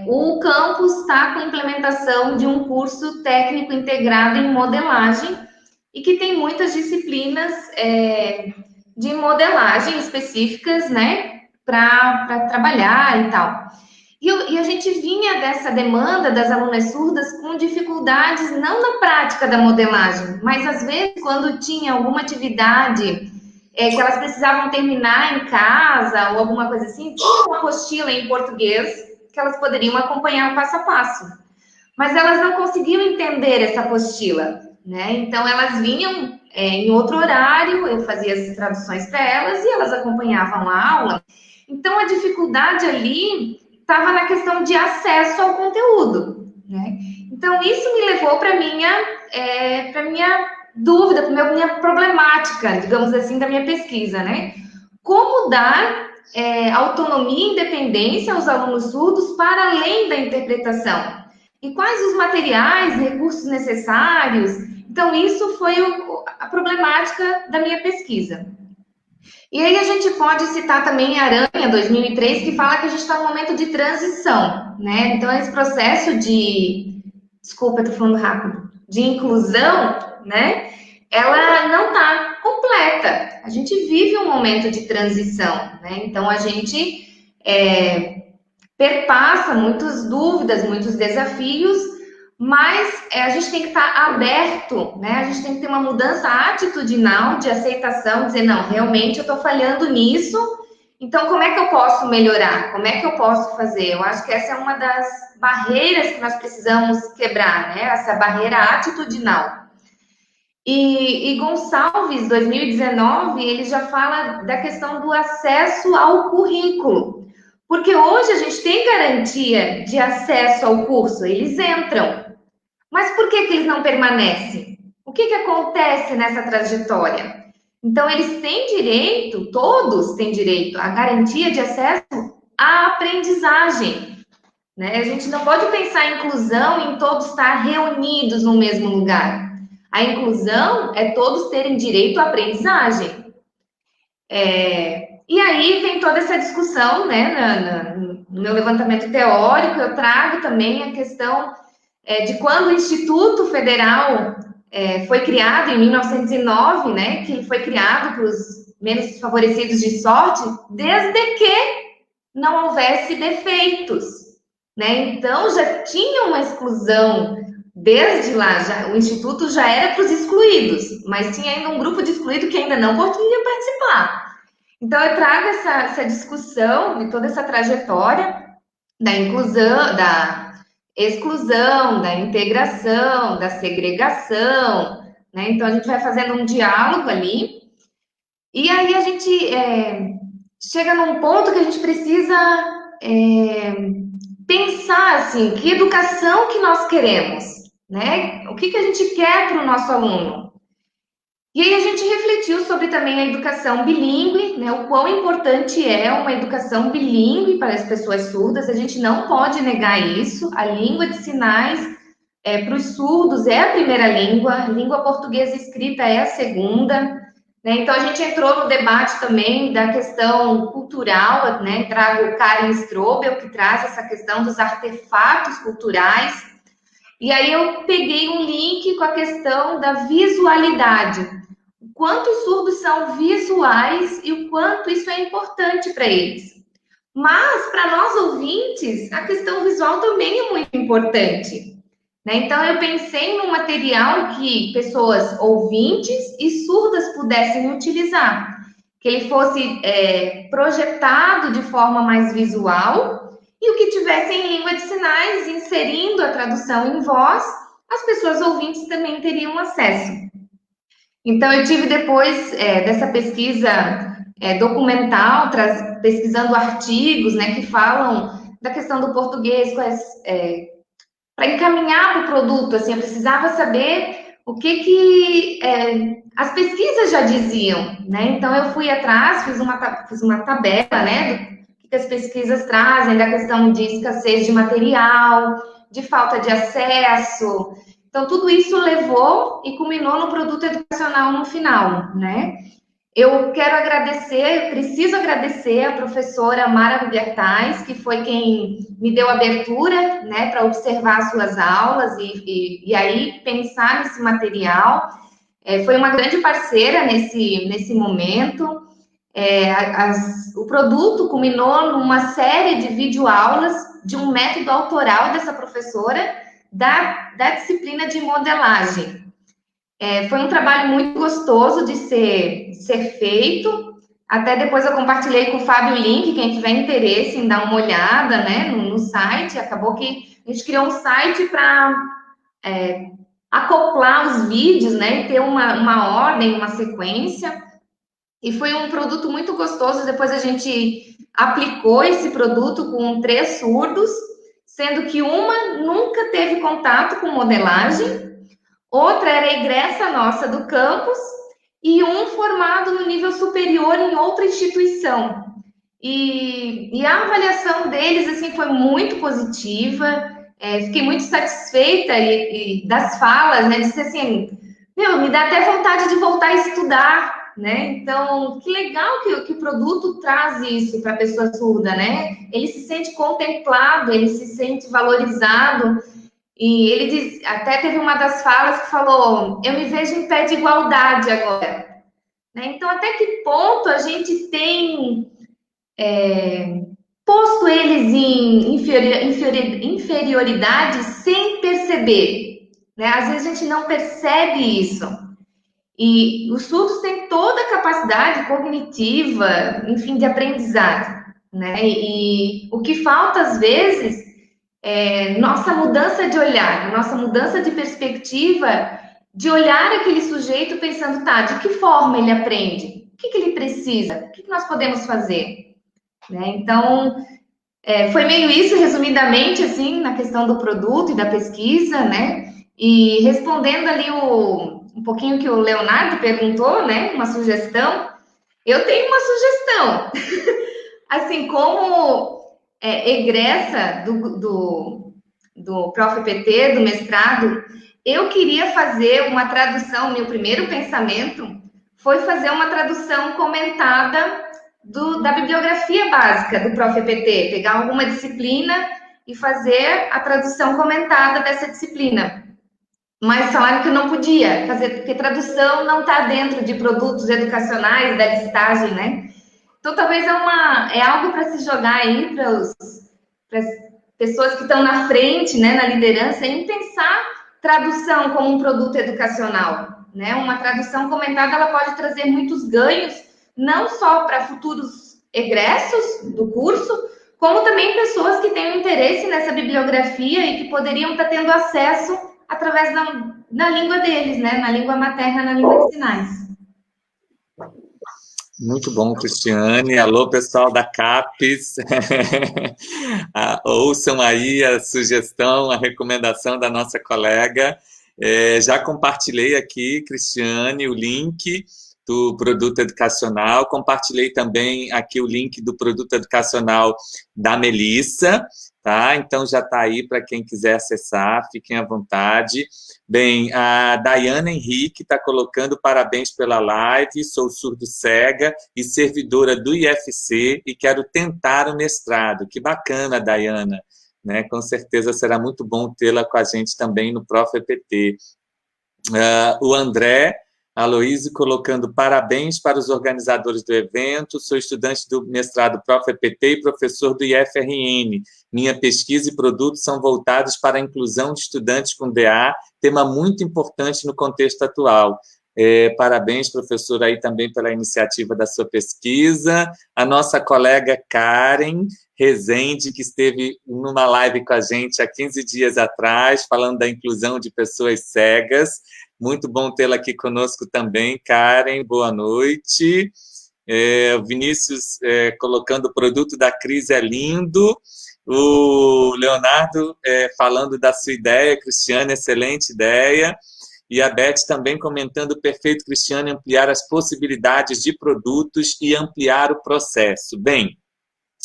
o campus está com a implementação de um curso técnico integrado em modelagem e que tem muitas disciplinas de modelagem específicas, né, para trabalhar e tal. E a gente vinha dessa demanda das alunas surdas com dificuldades, não na prática da modelagem, mas às vezes quando tinha alguma atividade que elas precisavam terminar em casa ou alguma coisa assim, tinha uma apostila em português que elas poderiam acompanhar o passo a passo. Mas elas não conseguiam entender essa apostila, né? Então elas vinham em outro horário, eu fazia as traduções para elas e elas acompanhavam a aula. Então a dificuldade ali estava na questão de acesso ao conteúdo, né? Então, isso me levou para minha dúvida, para minha problemática, digamos assim, da minha pesquisa, né? Como dar autonomia e independência aos alunos surdos para além da interpretação? E quais os materiais e recursos necessários? Então, isso foi a problemática da minha pesquisa. E aí a gente pode citar também Aranha, 2003, que fala que a gente está num momento de transição, né? Então, esse processo de... Desculpa, estou falando rápido. De inclusão, né? Ela não está completa. A gente vive um momento de transição, né? Então, a gente perpassa muitas dúvidas, muitos desafios, mas a gente tem que estar aberto, né? A gente tem que ter uma mudança atitudinal de aceitação, dizer, não, realmente eu estou falhando nisso, então como é que eu posso melhorar? Como é que eu posso fazer? Eu acho que essa é uma das barreiras que nós precisamos quebrar, né? Essa barreira atitudinal. E Gonçalves, 2019, ele já fala da questão do acesso ao currículo. Porque hoje a gente tem garantia de acesso ao curso, eles entram. Mas por que eles não permanecem? O que acontece nessa trajetória? Então, eles têm direito, todos têm direito à garantia de acesso à aprendizagem. Né? A gente não pode pensar em inclusão em todos estar reunidos no mesmo lugar. A inclusão é todos terem direito à aprendizagem. E aí vem toda essa discussão, né, no meu levantamento teórico, eu trago também a questão de quando o Instituto Federal foi criado, em 1909, né, que foi criado para os menos favorecidos de sorte, desde que não houvesse defeitos, né? Então, já tinha uma exclusão, desde lá, o Instituto já era para os excluídos, mas tinha ainda um grupo de excluídos que ainda não podia participar. Então, eu trago essa discussão de toda essa trajetória da inclusão, da exclusão, da integração, da segregação, né? Então, a gente vai fazendo um diálogo ali, e aí a gente chega num ponto que a gente precisa pensar, assim, que educação que nós queremos, né? O que a gente quer para o nosso aluno? E aí a gente refletiu sobre também a educação bilíngue, né? O quão importante é uma educação bilíngue para as pessoas surdas. A gente não pode negar isso. A língua de sinais para os surdos é a primeira língua, a língua portuguesa escrita é a segunda, né? Então a gente entrou no debate também da questão cultural, né? Trago Karen Strobel, que traz essa questão dos artefatos culturais. E aí eu peguei um link com a questão da visualidade. O quanto os surdos são visuais e o quanto isso é importante para eles. Mas, para nós ouvintes, a questão visual também é muito importante. Né? Então, eu pensei num material que pessoas ouvintes e surdas pudessem utilizar. Que ele fosse projetado de forma mais visual e o que tivesse em língua de sinais, inserindo a tradução em voz, as pessoas ouvintes também teriam acesso. Então, eu tive depois dessa pesquisa documental, pesquisando artigos, né, que falam da questão do português, para encaminhar para o produto, assim, eu precisava saber o que as pesquisas já diziam, né? Então, eu fui atrás, fiz uma tabela, né, do que as pesquisas trazem, da questão de escassez de material, de falta de acesso. Então, tudo isso levou e culminou no produto educacional no final, né? Eu preciso agradecer a professora Mara Rubiatais, que foi quem me deu abertura, né, para observar as suas aulas e aí pensar nesse material. Foi uma grande parceira nesse momento. O produto culminou numa série de videoaulas de um método autoral dessa professora da disciplina de modelagem. Foi um trabalho muito gostoso de ser feito. Até depois eu compartilhei com o Fábio o link, quem tiver interesse em dar uma olhada, né, no site. Acabou que a gente criou um site para acoplar os vídeos, né, e ter uma ordem, uma sequência. E foi um produto muito gostoso. Depois a gente aplicou esse produto com 3 surdos, sendo que uma nunca teve contato com modelagem, outra era egressa nossa do campus e um formado no nível superior em outra instituição. E a avaliação deles, assim, foi muito positiva. Fiquei muito satisfeita e das falas, né? Disse assim, me dá até vontade de voltar a estudar, né? Então, que legal que o produto traz isso para a pessoa surda, né? Ele se sente contemplado, ele se sente valorizado. E ele diz, até teve uma das falas que falou, eu me vejo em pé de igualdade agora. Né? Então, até que ponto a gente tem posto eles em inferioridade sem perceber? Né? Às vezes a gente não percebe isso. E os surdos têm toda a capacidade cognitiva, enfim, de aprendizado. Né? E o que falta, às vezes, nossa mudança de olhar, nossa mudança de perspectiva, de olhar aquele sujeito pensando, tá, de que forma ele aprende? O que ele precisa? O que nós podemos fazer? Né? Então, foi meio isso, resumidamente, assim, na questão do produto e da pesquisa, né? E respondendo ali um pouquinho que o Leonardo perguntou, né? Uma sugestão. Eu tenho uma sugestão. Assim, como egressa do ProfEPT, do mestrado, eu queria fazer uma tradução. Meu primeiro pensamento foi fazer uma tradução comentada da bibliografia básica do ProfEPT, pegar alguma disciplina e fazer a tradução comentada dessa disciplina. Mas falaram que não podia fazer, porque tradução não está dentro de produtos educacionais, da listagem, né? Então, talvez é algo para se jogar aí para as pessoas que estão na frente, né, na liderança, em pensar tradução como um produto educacional. Né? Uma tradução comentada, ela pode trazer muitos ganhos, não só para futuros egressos do curso, como também pessoas que têm interesse nessa bibliografia e que poderiam estar tendo acesso através da língua deles, né? Na língua materna, na língua de sinais. Muito bom, Cristiane. Alô, pessoal da CAPES. Ouçam aí a sugestão, a recomendação da nossa colega. Já compartilhei aqui, Cristiane, o link do produto educacional. Compartilhei também aqui o link do produto educacional da Melissa, tá? Então, já está aí para quem quiser acessar, fiquem à vontade. Bem, a Daiana Henrique está colocando parabéns pela live, sou surdo-cega e servidora do IFC e quero tentar o mestrado. Que bacana, Daiana, né? Com certeza será muito bom tê-la com a gente também no ProfEPT. O André Aloysio colocando parabéns para os organizadores do evento, sou estudante do mestrado ProfEPT e professor do IFRN. Minha pesquisa e produtos são voltados para a inclusão de estudantes com DA, tema muito importante no contexto atual. Parabéns, professor, aí também pela iniciativa da sua pesquisa. A nossa colega Karen Rezende, que esteve numa live com a gente há 15 dias atrás, falando da inclusão de pessoas cegas. Muito bom tê-la aqui conosco também, Karen, boa noite. O Vinícius colocando o produto da crise é lindo. O Leonardo falando da sua ideia. Cristiane, excelente ideia. E a Beth também comentando: perfeito, Cristiane, ampliar as possibilidades de produtos e ampliar o processo. Bem,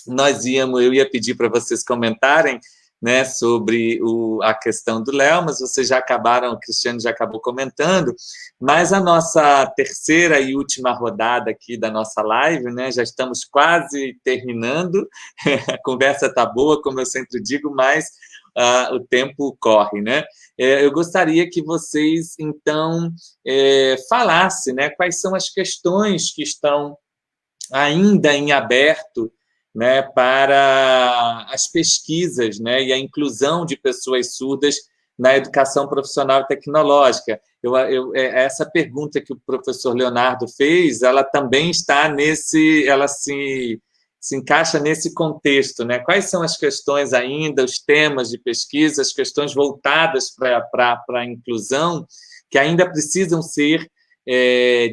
eu ia pedir para vocês comentarem, né, sobre a questão do Léo, mas vocês já acabaram, o Cristiano já acabou comentando, mas a nossa terceira e última rodada aqui da nossa live, né, já estamos quase terminando, a conversa está boa, como eu sempre digo, mas o tempo corre, né? Eu gostaria que vocês, então, falassem, né, quais são as questões que estão ainda em aberto, né, para as pesquisas, né, e a inclusão de pessoas surdas na educação profissional e tecnológica. Essa pergunta que o professor Leonardo fez, ela também está ela se encaixa nesse contexto, né? Quais são as questões ainda, os temas de pesquisa, as questões voltadas para a inclusão, que ainda precisam ser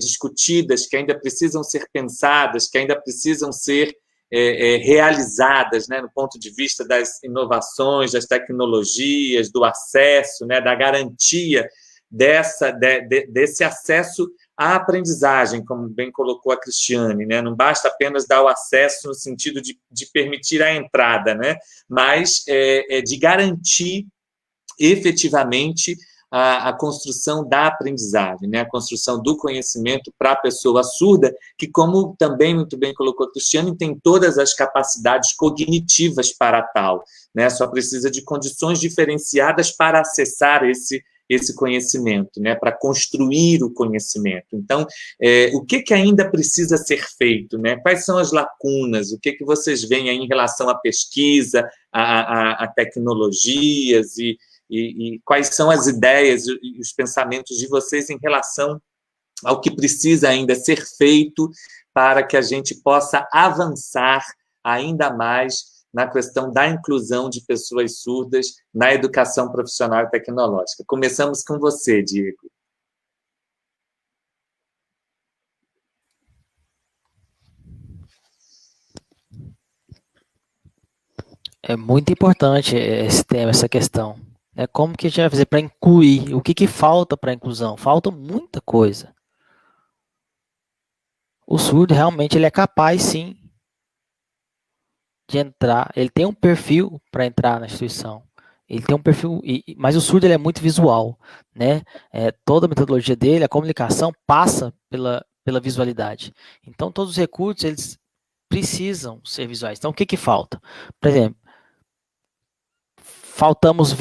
discutidas, que ainda precisam ser pensadas, que ainda precisam ser realizadas, né, no ponto de vista das inovações, das tecnologias, do acesso, né, da garantia desse acesso à aprendizagem, como bem colocou a Cristiane, né? Não basta apenas dar o acesso no sentido de permitir a entrada, né? Mas de garantir efetivamente a construção da aprendizagem, né? A construção do conhecimento para a pessoa surda, que, como também muito bem colocou a Cristiane, tem todas as capacidades cognitivas para tal, né? Só precisa de condições diferenciadas para acessar esse conhecimento, né? Para construir o conhecimento. Então, o que ainda precisa ser feito, né? Quais são as lacunas? O que vocês veem aí em relação à pesquisa, a tecnologias e quais são as ideias e os pensamentos de vocês em relação ao que precisa ainda ser feito para que a gente possa avançar ainda mais na questão da inclusão de pessoas surdas na educação profissional e tecnológica. Começamos com você, Diego. É muito importante esse tema, essa questão. Como que a gente vai fazer para incluir? O que falta para a inclusão? Falta muita coisa. O surdo realmente ele é capaz, sim, de entrar. Ele tem um perfil para entrar na instituição. Ele tem um perfil, mas o surdo ele é muito visual, né? Toda a metodologia dele, a comunicação passa pela visualidade. Então todos os recursos eles precisam ser visuais. Então o que falta? Por exemplo, faltamos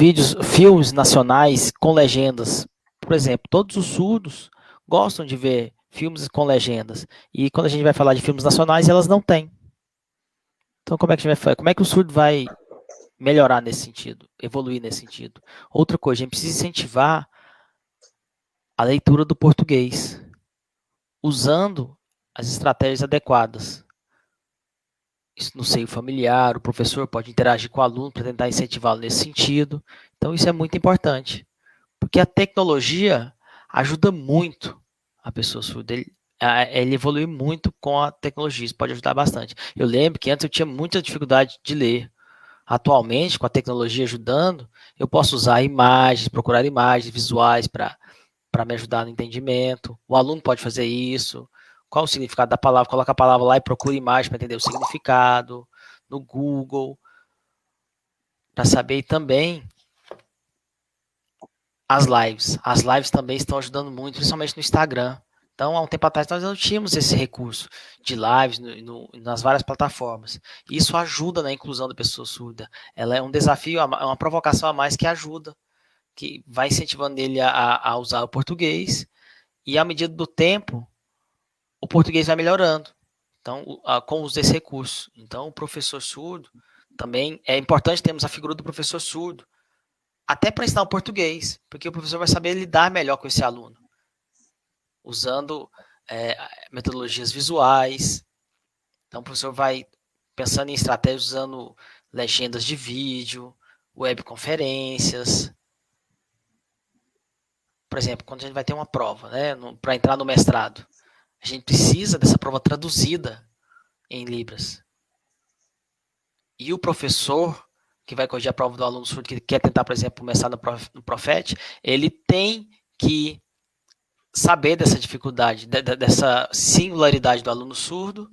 filmes nacionais com legendas. Por exemplo, todos os surdos gostam de ver filmes com legendas. E quando a gente vai falar de filmes nacionais, elas não têm. Então, como é que a gente vai fazer? Como é que o surdo vai melhorar nesse sentido, evoluir nesse sentido? Outra coisa, a gente precisa incentivar a leitura do português, usando as estratégias adequadas. Isso no seio familiar, o professor pode interagir com o aluno para tentar incentivá-lo nesse sentido. Então, isso é muito importante, porque a tecnologia ajuda muito a pessoa surda. Ele evolui muito com a tecnologia, isso pode ajudar bastante. Eu lembro que antes eu tinha muita dificuldade de ler. Atualmente, com a tecnologia ajudando, eu posso usar imagens, procurar imagens visuais para me ajudar no entendimento. O aluno pode fazer isso. Qual o significado da palavra? Coloca a palavra lá e procura imagem para entender o significado. No Google. Para saber. E também as lives. As lives também estão ajudando muito, principalmente no Instagram. Então, há um tempo atrás, nós não tínhamos esse recurso de lives nas várias plataformas. Isso ajuda na inclusão da pessoa surda. Ela é um desafio, é uma provocação a mais que ajuda, que vai incentivando ele a usar o português. E, à medida do tempo, o português vai melhorando. Então, com o uso desse recurso. Então, o professor surdo, também é importante termos a figura do professor surdo, até para ensinar o português, porque o professor vai saber lidar melhor com esse aluno, usando metodologias visuais. Então, o professor vai pensando em estratégias usando legendas de vídeo, webconferências. Por exemplo, quando a gente vai ter uma prova, né, para entrar no mestrado, A gente precisa dessa prova traduzida em Libras. E o professor que vai corrigir a prova do aluno surdo, que quer tentar, por exemplo, começar no Profet, ele tem que saber dessa dificuldade, dessa singularidade do aluno surdo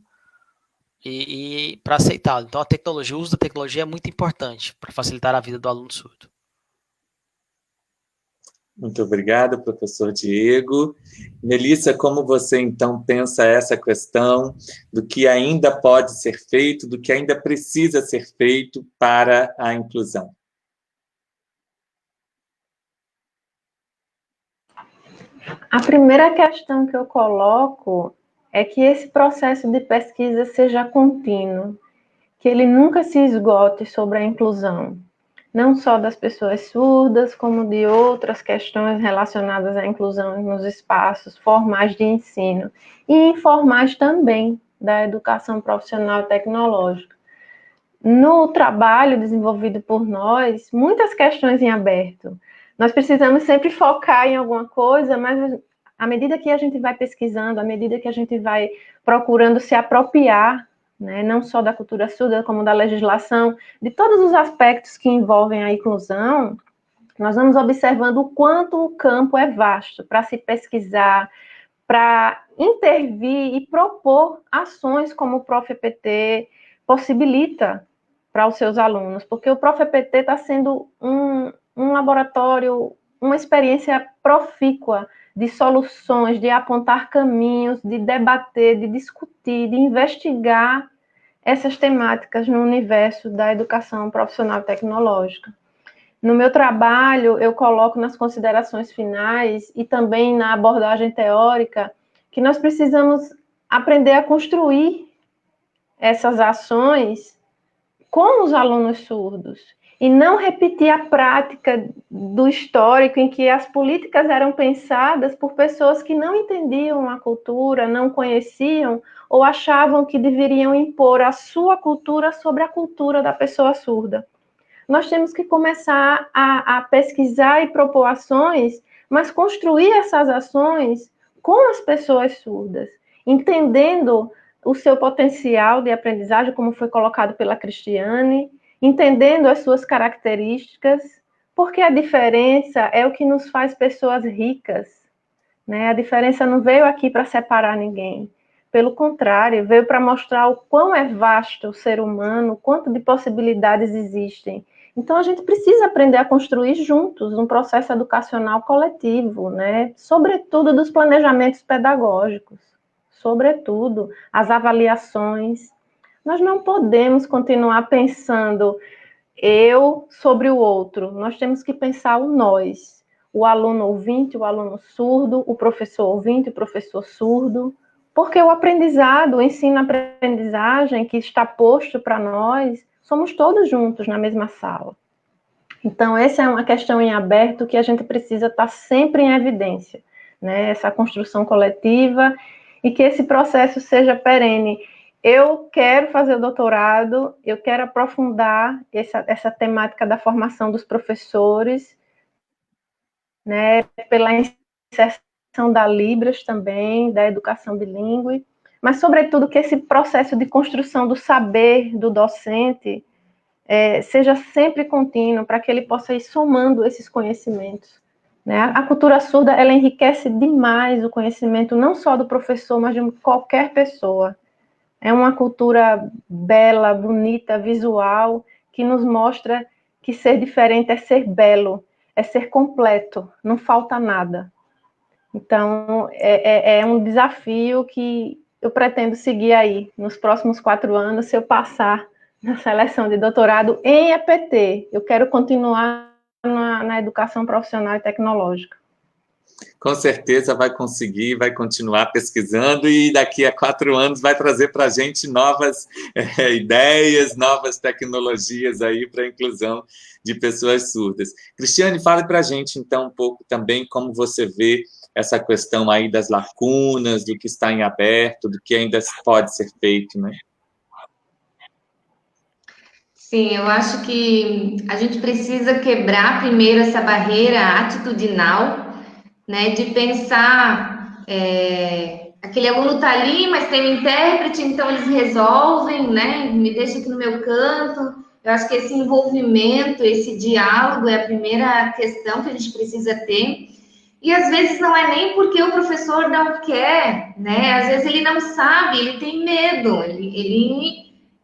e para aceitá-lo. Então, o uso da tecnologia é muito importante para facilitar a vida do aluno surdo. Muito obrigado, professor Diego. Melissa, como você, então, pensa essa questão do que ainda pode ser feito, do que ainda precisa ser feito para a inclusão? A primeira questão que eu coloco é que esse processo de pesquisa seja contínuo, que ele nunca se esgote sobre a inclusão, não só das pessoas surdas, como de outras questões relacionadas à inclusão nos espaços formais de ensino e informais também da educação profissional e tecnológica. No trabalho desenvolvido por nós, muitas questões em aberto. Nós precisamos sempre focar em alguma coisa, mas à medida que a gente vai pesquisando, à medida que a gente vai procurando se apropriar, né, não só da cultura surda, como da legislação, de todos os aspectos que envolvem a inclusão, nós vamos observando o quanto o campo é vasto para se pesquisar, para intervir e propor ações como o ProfEPT possibilita para os seus alunos, porque o ProfEPT está sendo um laboratório, uma experiência profícua de soluções, de apontar caminhos, de debater, de discutir, de investigar essas temáticas no universo da educação profissional e tecnológica. No meu trabalho, eu coloco nas considerações finais e também na abordagem teórica que nós precisamos aprender a construir essas ações com os alunos surdos e não repetir a prática do histórico em que as políticas eram pensadas por pessoas que não entendiam a cultura, não conheciam ou achavam que deveriam impor a sua cultura sobre a cultura da pessoa surda. Nós temos que começar a pesquisar e propor ações, mas construir essas ações com as pessoas surdas, entendendo o seu potencial de aprendizagem, como foi colocado pela Cristiane, entendendo as suas características, porque a diferença é o que nos faz pessoas ricas, né? A diferença não veio aqui para separar ninguém. Pelo contrário, veio para mostrar o quão é vasto o ser humano, o quanto de possibilidades existem. Então, a gente precisa aprender a construir juntos um processo educacional coletivo, né? Sobretudo dos planejamentos pedagógicos, sobretudo as avaliações. Nós não podemos continuar pensando eu sobre o outro, nós temos que pensar o nós, o aluno ouvinte, o aluno surdo, o professor ouvinte, o professor surdo, porque o aprendizado, o ensino-aprendizagem que está posto para nós, somos todos juntos na mesma sala. Então, essa é uma questão em aberto que a gente precisa estar sempre em evidência, né? Essa construção coletiva e que esse processo seja perene. Eu quero fazer o doutorado, eu quero aprofundar essa temática da formação dos professores, né? Pela inserção da Libras também, da educação bilíngue, mas, sobretudo, que esse processo de construção do saber do docente seja sempre contínuo, para que ele possa ir somando esses conhecimentos. Né? A cultura surda, ela enriquece demais o conhecimento, não só do professor, mas de qualquer pessoa. É uma cultura bela, bonita, visual, que nos mostra que ser diferente é ser belo, é ser completo, não falta nada. Então, é um desafio que eu pretendo seguir aí, nos próximos 4 anos, se eu passar na seleção de doutorado em EPT. Eu quero continuar na educação profissional e tecnológica. Com certeza vai conseguir, vai continuar pesquisando e daqui a 4 anos vai trazer para a gente novas ideias, novas tecnologias aí para a inclusão de pessoas surdas. Cristiane, fale para a gente então um pouco também como você vê essa questão aí das lacunas, do que está em aberto, do que ainda pode ser feito, né? Sim, eu acho que a gente precisa quebrar primeiro essa barreira atitudinal, né, de pensar aquele aluno está ali, mas tem um intérprete, então eles resolvem, né? Me deixa aqui no meu canto. Eu acho que esse envolvimento, esse diálogo é a primeira questão que a gente precisa ter. E às vezes não é nem porque o professor não quer, né? Às vezes ele não sabe, ele tem medo,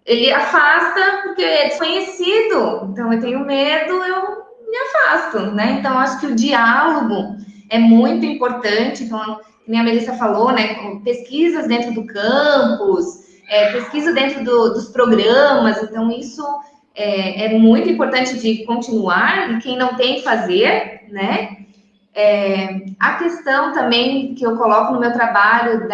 ele afasta porque é desconhecido. Então eu tenho medo, eu me afasto, né? Então acho que o diálogo é muito importante. Então, como a Melissa falou, né? Pesquisas dentro do campus, pesquisa dentro dos programas. Então isso é muito importante de continuar. E quem não tem, fazer, né? A questão também que eu coloco no meu trabalho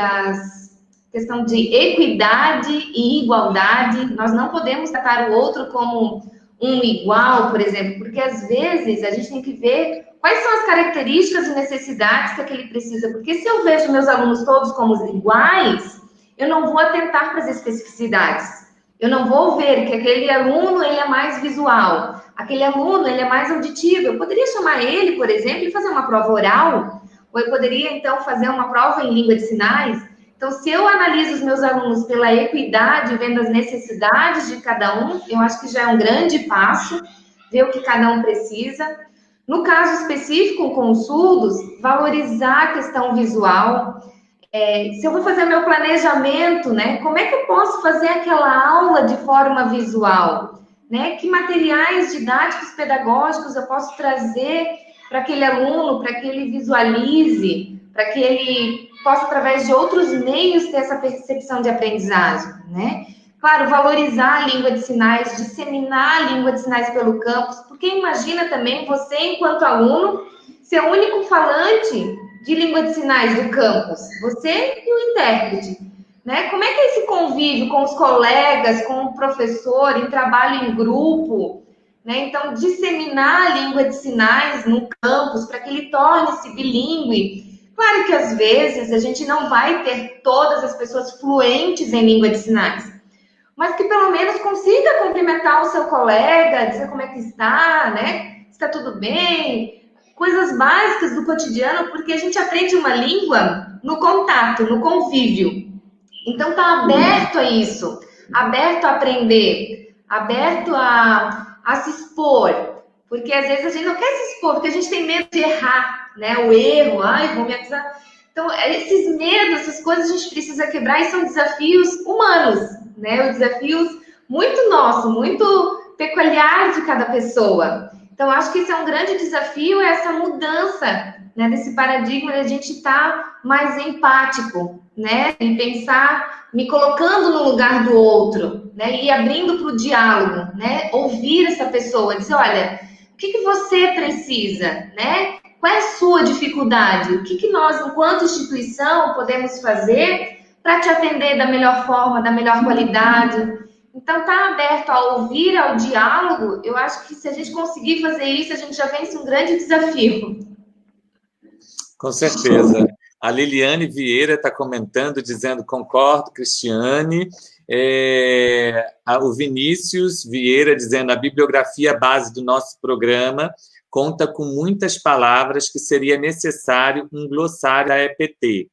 questão de equidade e igualdade, nós não podemos tratar o outro como um igual, por exemplo, porque às vezes a gente tem que ver quais são as características e necessidades que aquele precisa, porque se eu vejo meus alunos todos como iguais, eu não vou atentar para as especificidades. Eu não vou ver que aquele aluno ele é mais visual, aquele aluno ele é mais auditivo. Eu poderia chamar ele, por exemplo, e fazer uma prova oral, ou eu poderia, então, fazer uma prova em língua de sinais. Então, se eu analiso os meus alunos pela equidade, vendo as necessidades de cada um, eu acho que já é um grande passo, ver o que cada um precisa. No caso específico com os surdos, valorizar a questão visual. Se eu vou fazer meu planejamento, né, como é que eu posso fazer aquela aula de forma visual? Né? Que materiais didáticos pedagógicos eu posso trazer para aquele aluno, para que ele visualize, para que ele possa, através de outros meios, ter essa percepção de aprendizagem, né? Claro, valorizar a língua de sinais, disseminar a língua de sinais pelo campus, porque imagina também você, enquanto aluno, ser o único falante de língua de sinais do campus, você e o intérprete, né? Como é que é esse convívio com os colegas, com o professor, em trabalho em grupo, né? Então, disseminar a língua de sinais no campus para que ele torne-se bilíngue. Claro que às vezes a gente não vai ter todas as pessoas fluentes em língua de sinais, mas que pelo menos consiga cumprimentar o seu colega, dizer como é que está, né? Está tudo bem? Coisas básicas do cotidiano, porque a gente aprende uma língua no contato, no convívio. Então, tá aberto a isso, aberto a aprender, aberto a se expor, porque às vezes a gente não quer se expor, porque a gente tem medo de errar, né? O erro, ai, vou me acusar. Então, esses medos, essas coisas a gente precisa quebrar e são desafios humanos, né? Desafios muito nossos, muito peculiar de cada pessoa. Então, acho que esse é um grande desafio, essa mudança, né, desse paradigma de a gente estar mais empático, né? E pensar, me colocando no lugar do outro, né? E abrindo para o diálogo, né? Ouvir essa pessoa, dizer, olha, o que você precisa, né? Qual é a sua dificuldade? O que nós, enquanto instituição, podemos fazer para te atender da melhor forma, da melhor qualidade? Então, tá aberto a ouvir, ao diálogo. Eu acho que se a gente conseguir fazer isso, a gente já vence um grande desafio. Com certeza. A Liliane Vieira está comentando, dizendo, concordo, Cristiane. O Vinícius Vieira dizendo, a bibliografia base do nosso programa conta com muitas palavras que seria necessário um glossário da EPT.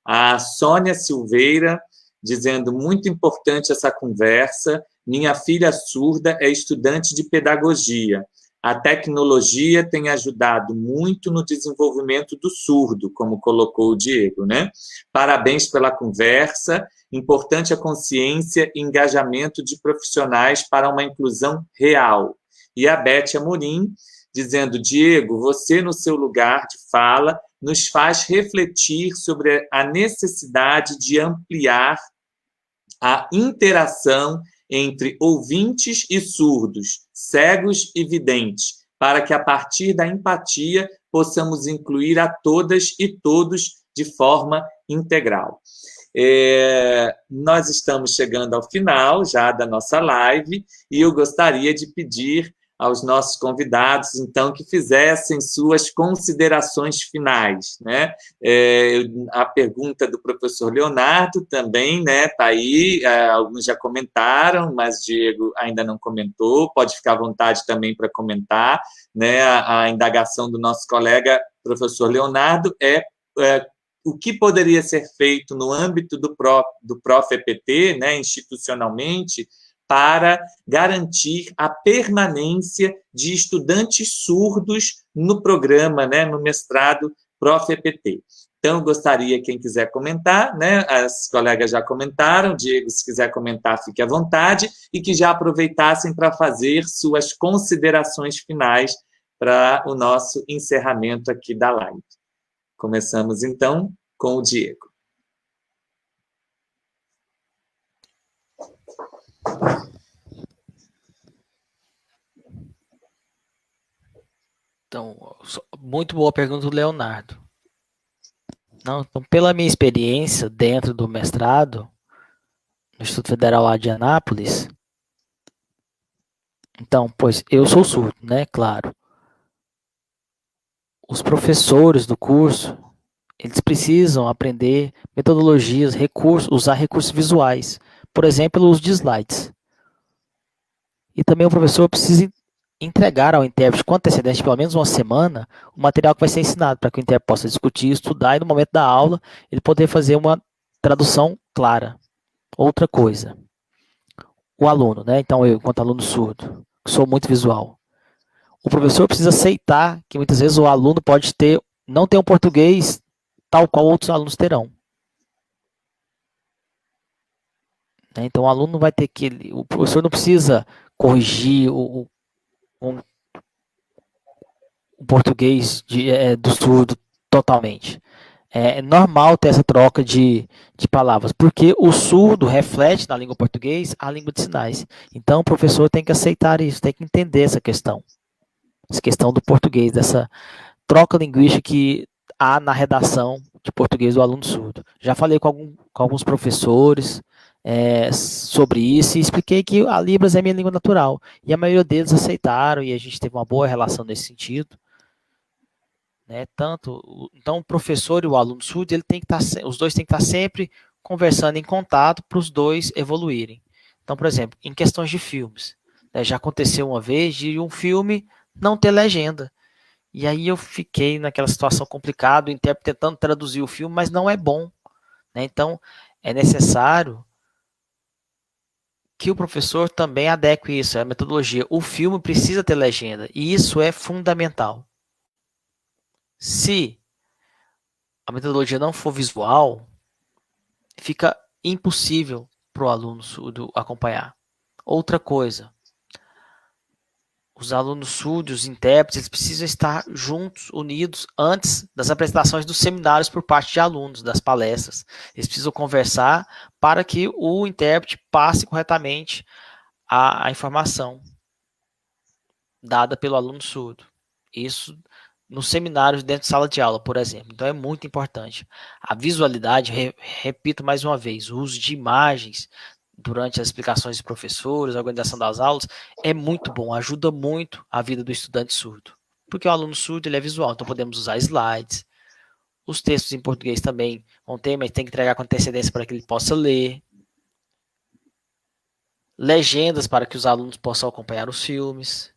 A Sônia Silveira dizendo, muito importante essa conversa, minha filha surda é estudante de pedagogia. A tecnologia tem ajudado muito no desenvolvimento do surdo, como colocou o Diego, né? Parabéns pela conversa, importante a consciência e engajamento de profissionais para uma inclusão real. E a Beth Amorim, dizendo, Diego, você no seu lugar de fala nos faz refletir sobre a necessidade de ampliar a interação entre ouvintes e surdos, cegos e videntes, para que, a partir da empatia, possamos incluir a todas e todos de forma integral. Nós estamos chegando ao final já da nossa live e eu gostaria de pedir aos nossos convidados, então, que fizessem suas considerações finais, né? A pergunta do professor Leonardo também, né? Está aí, alguns já comentaram, mas Diego ainda não comentou, pode ficar à vontade também para comentar, né? A indagação do nosso colega, professor Leonardo, o que poderia ser feito no âmbito do Prof-EPT, né, institucionalmente, para garantir a permanência de estudantes surdos no programa, né, no mestrado Prof-EPT. Então, gostaria, quem quiser comentar, né, as colegas já comentaram, Diego, se quiser comentar, fique à vontade, e que já aproveitassem para fazer suas considerações finais para o nosso encerramento aqui da live. Começamos, então, com o Diego. Então, muito boa pergunta do Leonardo. Não, então, pela minha experiência dentro do mestrado, no Instituto Federal lá de Anápolis, então, pois eu sou surdo, né, claro. Os professores do curso, eles precisam aprender metodologias, recursos, usar recursos visuais, por exemplo, o uso de slides. E também o professor precisa entregar ao intérprete com antecedência de pelo menos uma semana o material que vai ser ensinado, para que o intérprete possa discutir, estudar e no momento da aula ele poder fazer uma tradução clara. Outra coisa, o aluno, né? Então eu, enquanto aluno surdo, que sou muito visual, o professor precisa aceitar que muitas vezes o aluno pode não ter um português tal qual outros alunos terão. Então o aluno vai ter que, o professor não precisa corrigir o português do surdo totalmente. É normal ter essa troca de palavras, porque o surdo reflete na língua portuguesa a língua de sinais. Então, o professor tem que aceitar isso, tem que entender essa questão do português, dessa troca linguística que há na redação de português do aluno surdo. Já falei com alguns professores sobre isso e expliquei que a Libras é minha língua natural. E a maioria deles aceitaram e a gente teve uma boa relação nesse sentido. Né, então o professor e o aluno surdo, os dois têm que estar sempre conversando em contato para os dois evoluírem. Então, por exemplo, em questões de filmes, né, já aconteceu uma vez de um filme não ter legenda. E aí eu fiquei naquela situação complicada, o intérprete tentando traduzir o filme, mas não é bom. Né, então, é necessário que o professor também adeque isso, a metodologia. O filme precisa ter legenda, e isso é fundamental. Se a metodologia não for visual, fica impossível para o aluno surdo acompanhar. Outra coisa, os alunos surdos, os intérpretes, eles precisam estar juntos, unidos, antes das apresentações dos seminários por parte de alunos, das palestras. Eles precisam conversar para que o intérprete passe corretamente a informação dada pelo aluno surdo. Isso nos seminários dentro de sala de aula, por exemplo. Então é muito importante. A visualidade, repito mais uma vez, o uso de imagens durante as explicações de professores, a organização das aulas, é muito bom, ajuda muito a vida do estudante surdo. Porque o aluno surdo ele é visual, então podemos usar slides. Os textos em português também vão ter, mas tem que entregar com antecedência para que ele possa ler. Legendas para que os alunos possam acompanhar os filmes.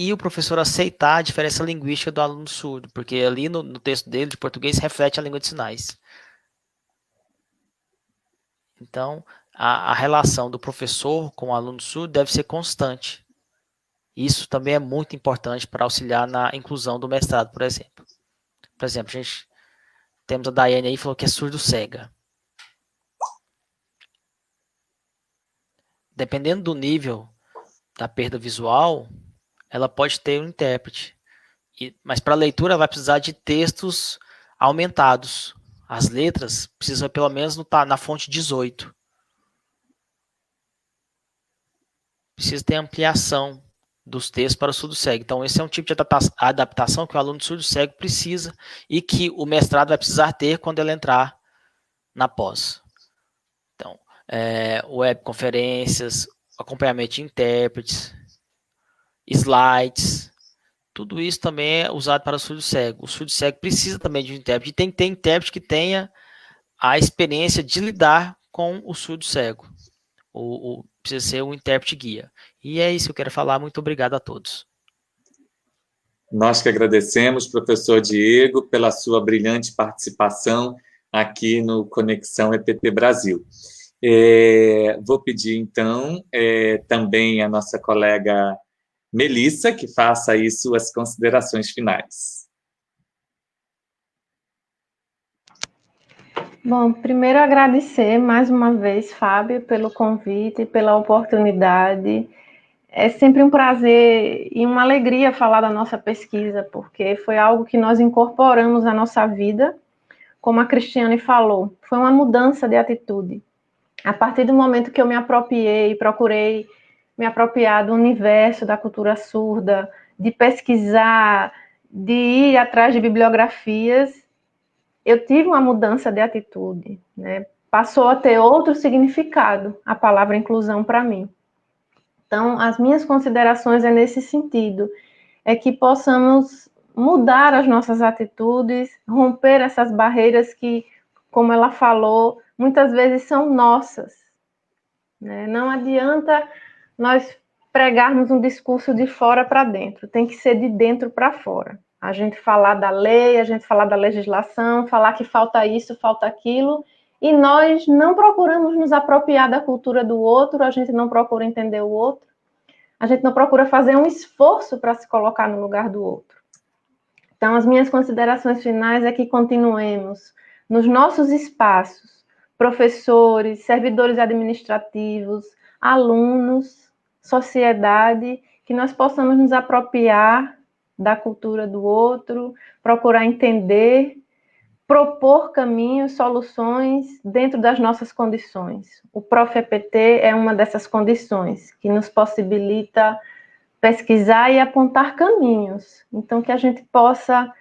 E o professor aceitar a diferença linguística do aluno surdo, porque ali no texto dele, de português, reflete a língua de sinais. Então, a relação do professor com o aluno surdo deve ser constante. Isso também é muito importante para auxiliar na inclusão do mestrado, por exemplo. Por exemplo, temos a Daiane aí que falou que é surdo-cega. Dependendo do nível da perda visual, ela pode ter um intérprete. Mas para leitura vai precisar de textos aumentados. As letras precisam pelo menos estar na fonte 18. Precisa ter ampliação dos textos para o surdo-cego. Então, esse é um tipo de adaptação que o aluno surdo-cego precisa e que o mestrado vai precisar ter quando ele entrar na pós. Então, webconferências, acompanhamento de intérpretes, slides, tudo isso também é usado para o surdo-cego. O surdo-cego precisa também de um intérprete, e tem que ter intérprete que tenha a experiência de lidar com o surdo-cego. Precisa ser um intérprete guia. E é isso que eu quero falar. Muito obrigado a todos. Nós que agradecemos, professor Diego, pela sua brilhante participação aqui no Conexão EPT Brasil. Vou pedir, então, também a nossa colega Melissa, que faça aí suas considerações finais. Bom, primeiro agradecer mais uma vez, Fábio, pelo convite, pela oportunidade. É sempre um prazer e uma alegria falar da nossa pesquisa, porque foi algo que nós incorporamos à nossa vida, como a Cristiane falou, foi uma mudança de atitude. A partir do momento que eu me apropriei, procurei me apropriar do universo da cultura surda, de pesquisar, de ir atrás de bibliografias, eu tive uma mudança de atitude, né? Passou a ter outro significado a palavra inclusão para mim. Então, as minhas considerações é nesse sentido, é que possamos mudar as nossas atitudes, romper essas barreiras que, como ela falou, muitas vezes são nossas, né? Não adianta nós pregarmos um discurso de fora para dentro, tem que ser de dentro para fora. A gente falar da lei, a gente falar da legislação, falar que falta isso, falta aquilo, e nós não procuramos nos apropriar da cultura do outro, a gente não procura entender o outro, a gente não procura fazer um esforço para se colocar no lugar do outro. Então, as minhas considerações finais é que continuemos nos nossos espaços, professores, servidores administrativos, alunos, sociedade, que nós possamos nos apropriar da cultura do outro, procurar entender, propor caminhos, soluções dentro das nossas condições. O Prof.EPT é uma dessas condições, que nos possibilita pesquisar e apontar caminhos. Então, que a gente possa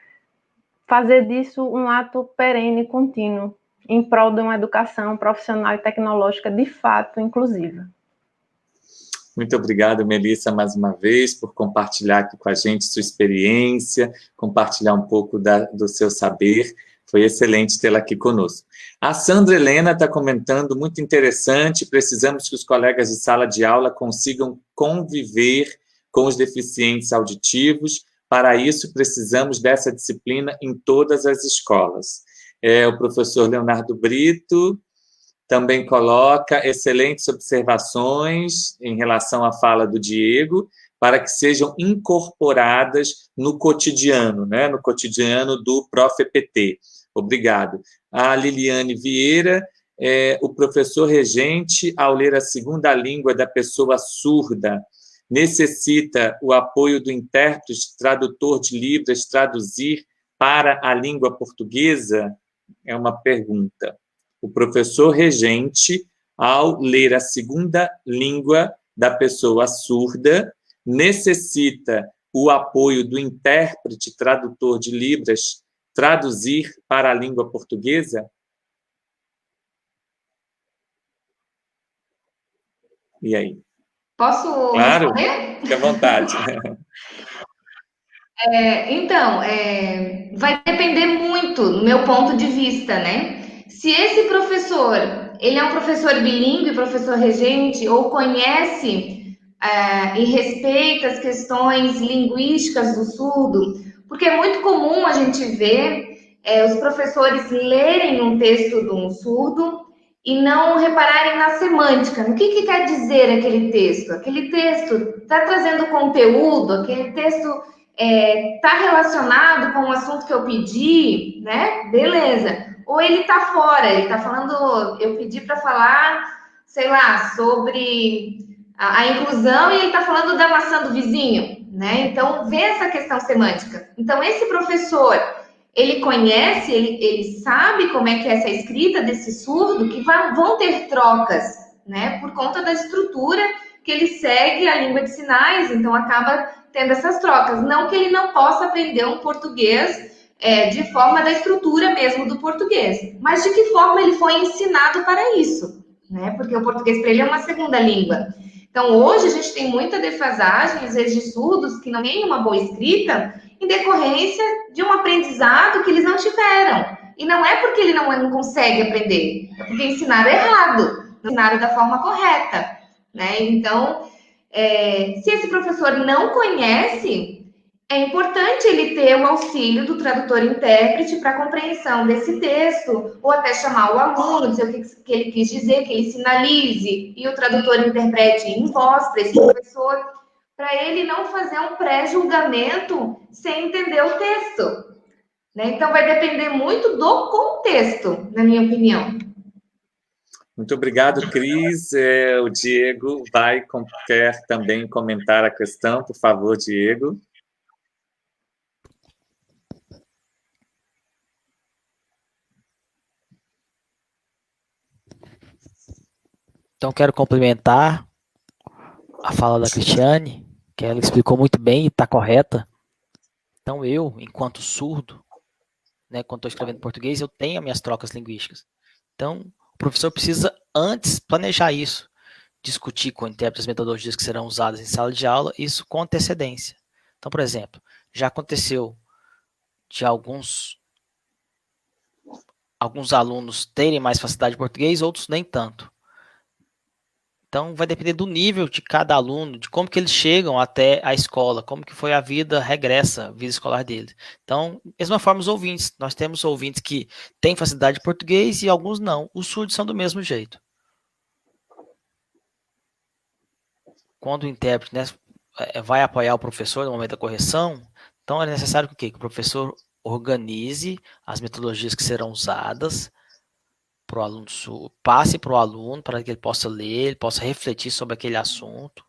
fazer disso um ato perene, contínuo, em prol de uma educação profissional e tecnológica de fato inclusiva. Muito obrigado, Melissa, mais uma vez, por compartilhar aqui com a gente sua experiência, compartilhar um pouco do seu saber. Foi excelente tê-la aqui conosco. A Sandra Helena está comentando, muito interessante, precisamos que os colegas de sala de aula consigam conviver com os deficientes auditivos. Para isso, precisamos dessa disciplina em todas as escolas. O professor Leonardo Brito também coloca excelentes observações em relação à fala do Diego, para que sejam incorporadas no cotidiano, né, no cotidiano do Prof.EPT. Obrigado. A Liliane Vieira, o professor regente, ao ler a segunda língua da pessoa surda, necessita o apoio do intérprete, tradutor de Libras, traduzir para a língua portuguesa? É uma pergunta. O professor regente, ao ler a segunda língua da pessoa surda, necessita o apoio do intérprete, tradutor de Libras, traduzir para a língua portuguesa? E aí? Posso responder? Fique à vontade. Então, vai depender muito, do meu ponto de vista, né? Se esse professor, ele é um professor bilíngue, professor regente, ou conhece e respeita as questões linguísticas do surdo, porque é muito comum a gente ver os professores lerem um texto de um surdo e não repararem na semântica, no que quer dizer aquele texto. Aquele texto está trazendo conteúdo, aquele texto está relacionado com o assunto que eu pedi, né? Beleza. Ou ele está fora, ele está falando, eu pedi para falar, sei lá, sobre a inclusão e ele está falando da maçã do vizinho, né? Então, vê essa questão semântica. Então, esse professor, ele conhece, ele sabe como é que é essa escrita desse surdo, que vão ter trocas, né? Por conta da estrutura que ele segue a língua de sinais, então acaba tendo essas trocas. Não que ele não possa aprender um português de forma da estrutura mesmo do português, mas de que forma ele foi ensinado para isso, né? Porque o português para ele é uma segunda língua. Então, hoje a gente tem muita defasagem, às vezes, de surdos que não têm uma boa escrita em decorrência de um aprendizado que eles não tiveram. E não é porque ele não consegue aprender, é porque ensinaram errado, ensinaram da forma correta, né? Então, se esse professor não conhece, é importante ele ter o auxílio do tradutor-intérprete para a compreensão desse texto, ou até chamar o aluno, dizer o que ele quis dizer, que ele sinalize, e o tradutor interprete em voz para esse professor, para ele não fazer um pré-julgamento sem entender o texto. Né? Então, vai depender muito do contexto, na minha opinião. Muito obrigado, Cris. O Diego quer também comentar a questão, por favor, Diego. Então, quero complementar a fala da Cristiane, que ela explicou muito bem e está correta. Então, eu, enquanto surdo, né, quando estou escrevendo português, eu tenho as minhas trocas linguísticas. Então, o professor precisa, antes, planejar isso, discutir com o intérprete as metodologias que serão usadas em sala de aula, isso com antecedência. Então, por exemplo, já aconteceu de alguns alunos terem mais facilidade de português, outros nem tanto. Então, vai depender do nível de cada aluno, de como que eles chegam até a escola, como que foi a vida regressa, a vida escolar deles. Então, mesma forma os ouvintes. Nós temos ouvintes que têm facilidade de português e alguns não. Os surdos são do mesmo jeito. Quando o intérprete, né, vai apoiar o professor no momento da correção, então é necessário que o professor organize as metodologias que serão usadas, para o aluno, passe para o aluno para que ele possa ler, ele possa refletir sobre aquele assunto,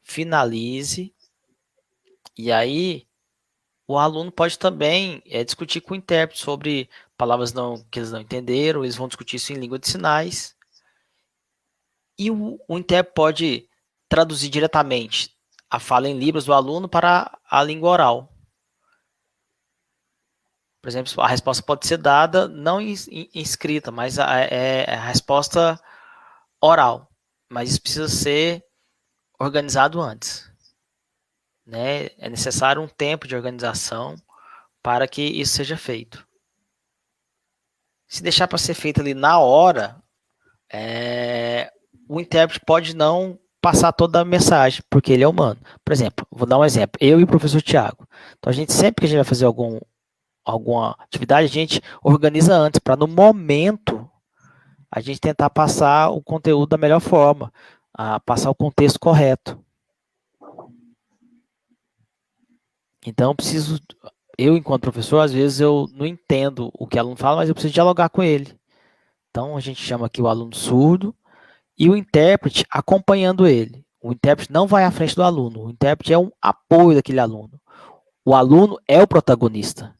finalize, e aí o aluno pode também discutir com o intérprete sobre palavras que eles não entenderam, eles vão discutir isso em língua de sinais, e o intérprete pode traduzir diretamente a fala em libras do aluno para a língua oral. Por exemplo, a resposta pode ser dada não em escrita, mas a resposta oral. Mas isso precisa ser organizado antes. Né? É necessário um tempo de organização para que isso seja feito. Se deixar para ser feito ali na hora, o intérprete pode não passar toda a mensagem, porque ele é humano. Por exemplo, vou dar um exemplo. Eu e o professor Tiago. Então, sempre que a gente vai fazer alguma atividade, a gente organiza antes, para no momento a gente tentar passar o conteúdo da melhor forma, passar o contexto correto. Então, eu enquanto professor, às vezes eu não entendo o que o aluno fala, mas eu preciso dialogar com ele. Então, a gente chama aqui o aluno surdo e o intérprete acompanhando ele. O intérprete não vai à frente do aluno, o intérprete é um apoio daquele aluno. O aluno é o protagonista.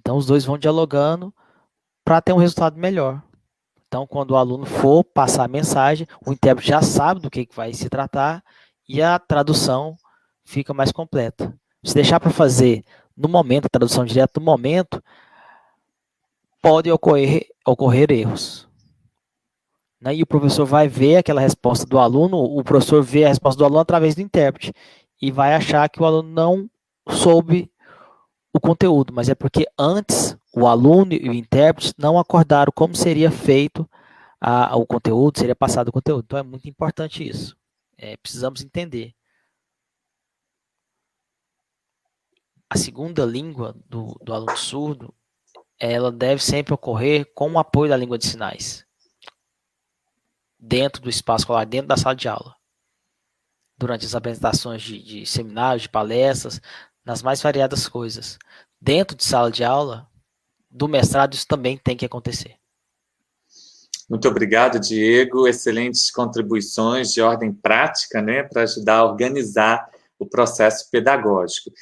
Então, os dois vão dialogando para ter um resultado melhor. Então, quando o aluno for passar a mensagem, o intérprete já sabe do que vai se tratar e a tradução fica mais completa. Se deixar para fazer no momento, a tradução direta no momento, pode ocorrer erros. Né? E o professor vai ver aquela resposta do aluno, o professor vê a resposta do aluno através do intérprete e vai achar que o aluno não soube o conteúdo, mas é porque antes o aluno e o intérprete não acordaram como seria feito o conteúdo, seria passado o conteúdo. Então é muito importante isso. Precisamos entender. A segunda língua do aluno surdo, ela deve sempre ocorrer com o apoio da língua de sinais. Dentro do espaço escolar, dentro da sala de aula. Durante as apresentações de seminários, de palestras, nas mais variadas coisas. Dentro de sala de aula, do mestrado, isso também tem que acontecer. Muito obrigado, Diego. Excelentes contribuições de ordem prática, né, para ajudar a organizar o processo pedagógico.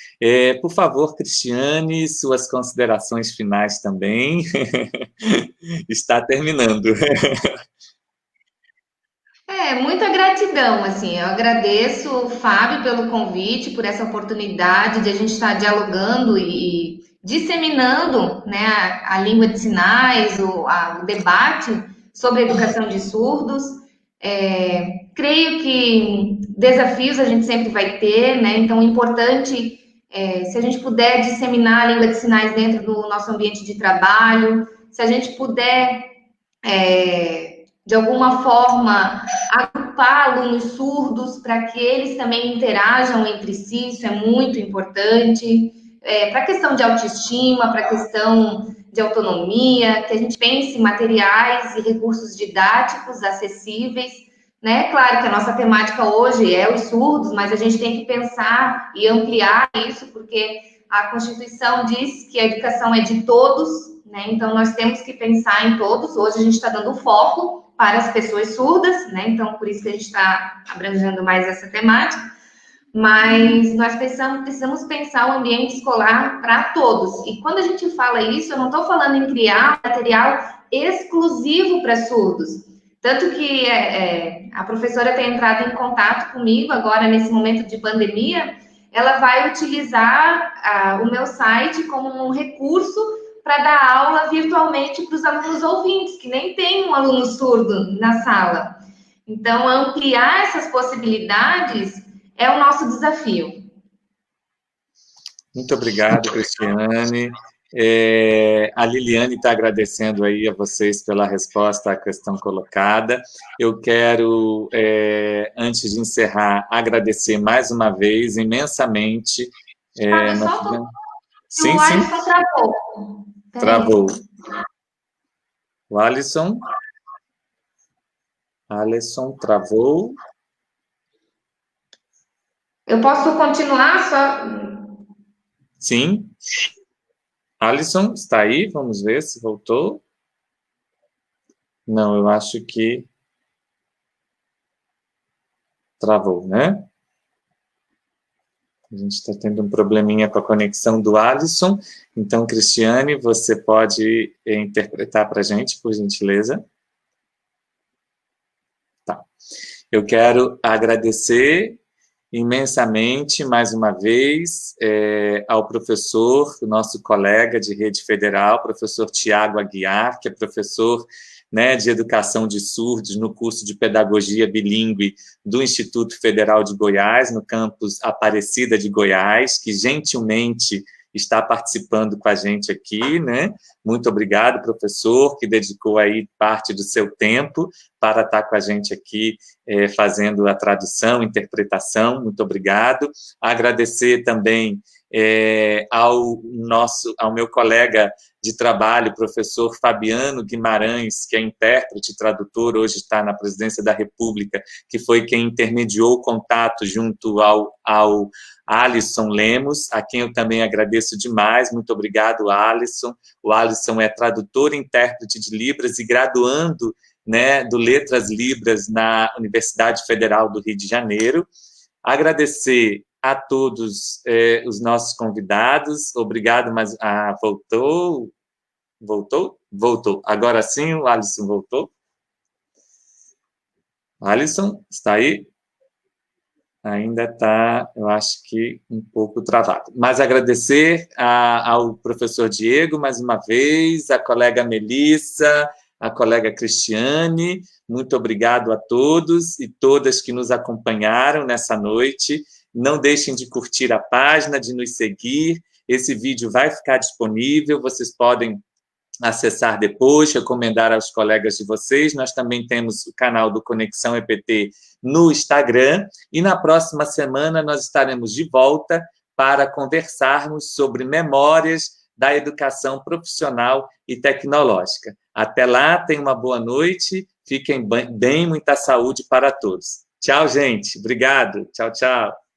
Por favor, Cristiane, suas considerações finais também. Está terminando. Muita gratidão, assim, eu agradeço, Fábio, pelo convite, por essa oportunidade de a gente estar dialogando e disseminando, né, a língua de sinais, o debate sobre a educação de surdos. Creio que desafios a gente sempre vai ter, né, então é importante, se a gente puder disseminar a língua de sinais dentro do nosso ambiente de trabalho, se a gente puder de alguma forma, agrupar alunos surdos para que eles também interajam entre si, isso é muito importante. Para a questão de autoestima, para a questão de autonomia, que a gente pense em materiais e recursos didáticos acessíveis, né? Claro que a nossa temática hoje é os surdos, mas a gente tem que pensar e ampliar isso, porque a Constituição diz que a educação é de todos, né? Então, nós temos que pensar em todos. Hoje a gente está dando foco para as pessoas surdas, né? Então, por isso que a gente está abrangendo mais essa temática. Mas nós precisamos pensar o ambiente escolar para todos. E quando a gente fala isso, eu não estou falando em criar material exclusivo para surdos. Tanto que a professora tem entrado em contato comigo agora, nesse momento de pandemia, ela vai utilizar o meu site como um recurso para dar aula virtualmente para os alunos ouvintes, que nem tem um aluno surdo na sala. Então, ampliar essas possibilidades é o nosso desafio. Muito obrigado, Cristiane. A Liliane está agradecendo aí a vocês pela resposta à questão colocada. Eu quero, antes de encerrar, agradecer mais uma vez, imensamente. Sim, o sim. Alisson travou. Travou. O Alisson travou. Eu posso continuar só? Sim. Alisson, está aí? Vamos ver se voltou. Não, eu acho que travou, né? A gente está tendo um probleminha com a conexão do Alisson. Então, Cristiane, você pode interpretar para a gente, por gentileza? Tá. Eu quero agradecer imensamente, mais uma vez, ao professor, o nosso colega de rede federal, professor Tiago Aguiar, que é professor, né, de educação de surdos no curso de pedagogia bilíngue do Instituto Federal de Goiás, no campus Aparecida de Goiás, que gentilmente está participando com a gente aqui, né? Muito obrigado, professor, que dedicou aí parte do seu tempo para estar com a gente aqui, fazendo a tradução, interpretação. Muito obrigado. Agradecer também ao meu colega de trabalho, professor Fabiano Guimarães, que é intérprete e tradutor, hoje está na Presidência da República, que foi quem intermediou o contato junto ao Alisson Lemos, a quem eu também agradeço demais. Muito obrigado, Alisson. O Alisson é tradutor e intérprete de Libras e graduando, né, do Letras Libras na Universidade Federal do Rio de Janeiro. Agradecer a todos os nossos convidados. Obrigado, mas voltou? Voltou. Agora sim, o Alisson voltou. Alisson, está aí? Ainda está, eu acho que um pouco travado. Mas agradecer ao professor Diego, mais uma vez, a colega Melissa, a colega Cristiane. Muito obrigado a todos e todas que nos acompanharam nessa noite. Não deixem de curtir a página, de nos seguir. Esse vídeo vai ficar disponível, vocês podem acessar depois, recomendar aos colegas de vocês. Nós também temos o canal do Conexão EPT no Instagram, e na próxima semana nós estaremos de volta para conversarmos sobre memórias da educação profissional e tecnológica. Até lá, tenham uma boa noite, fiquem bem, muita saúde para todos. Tchau, gente. Obrigado. Tchau, tchau.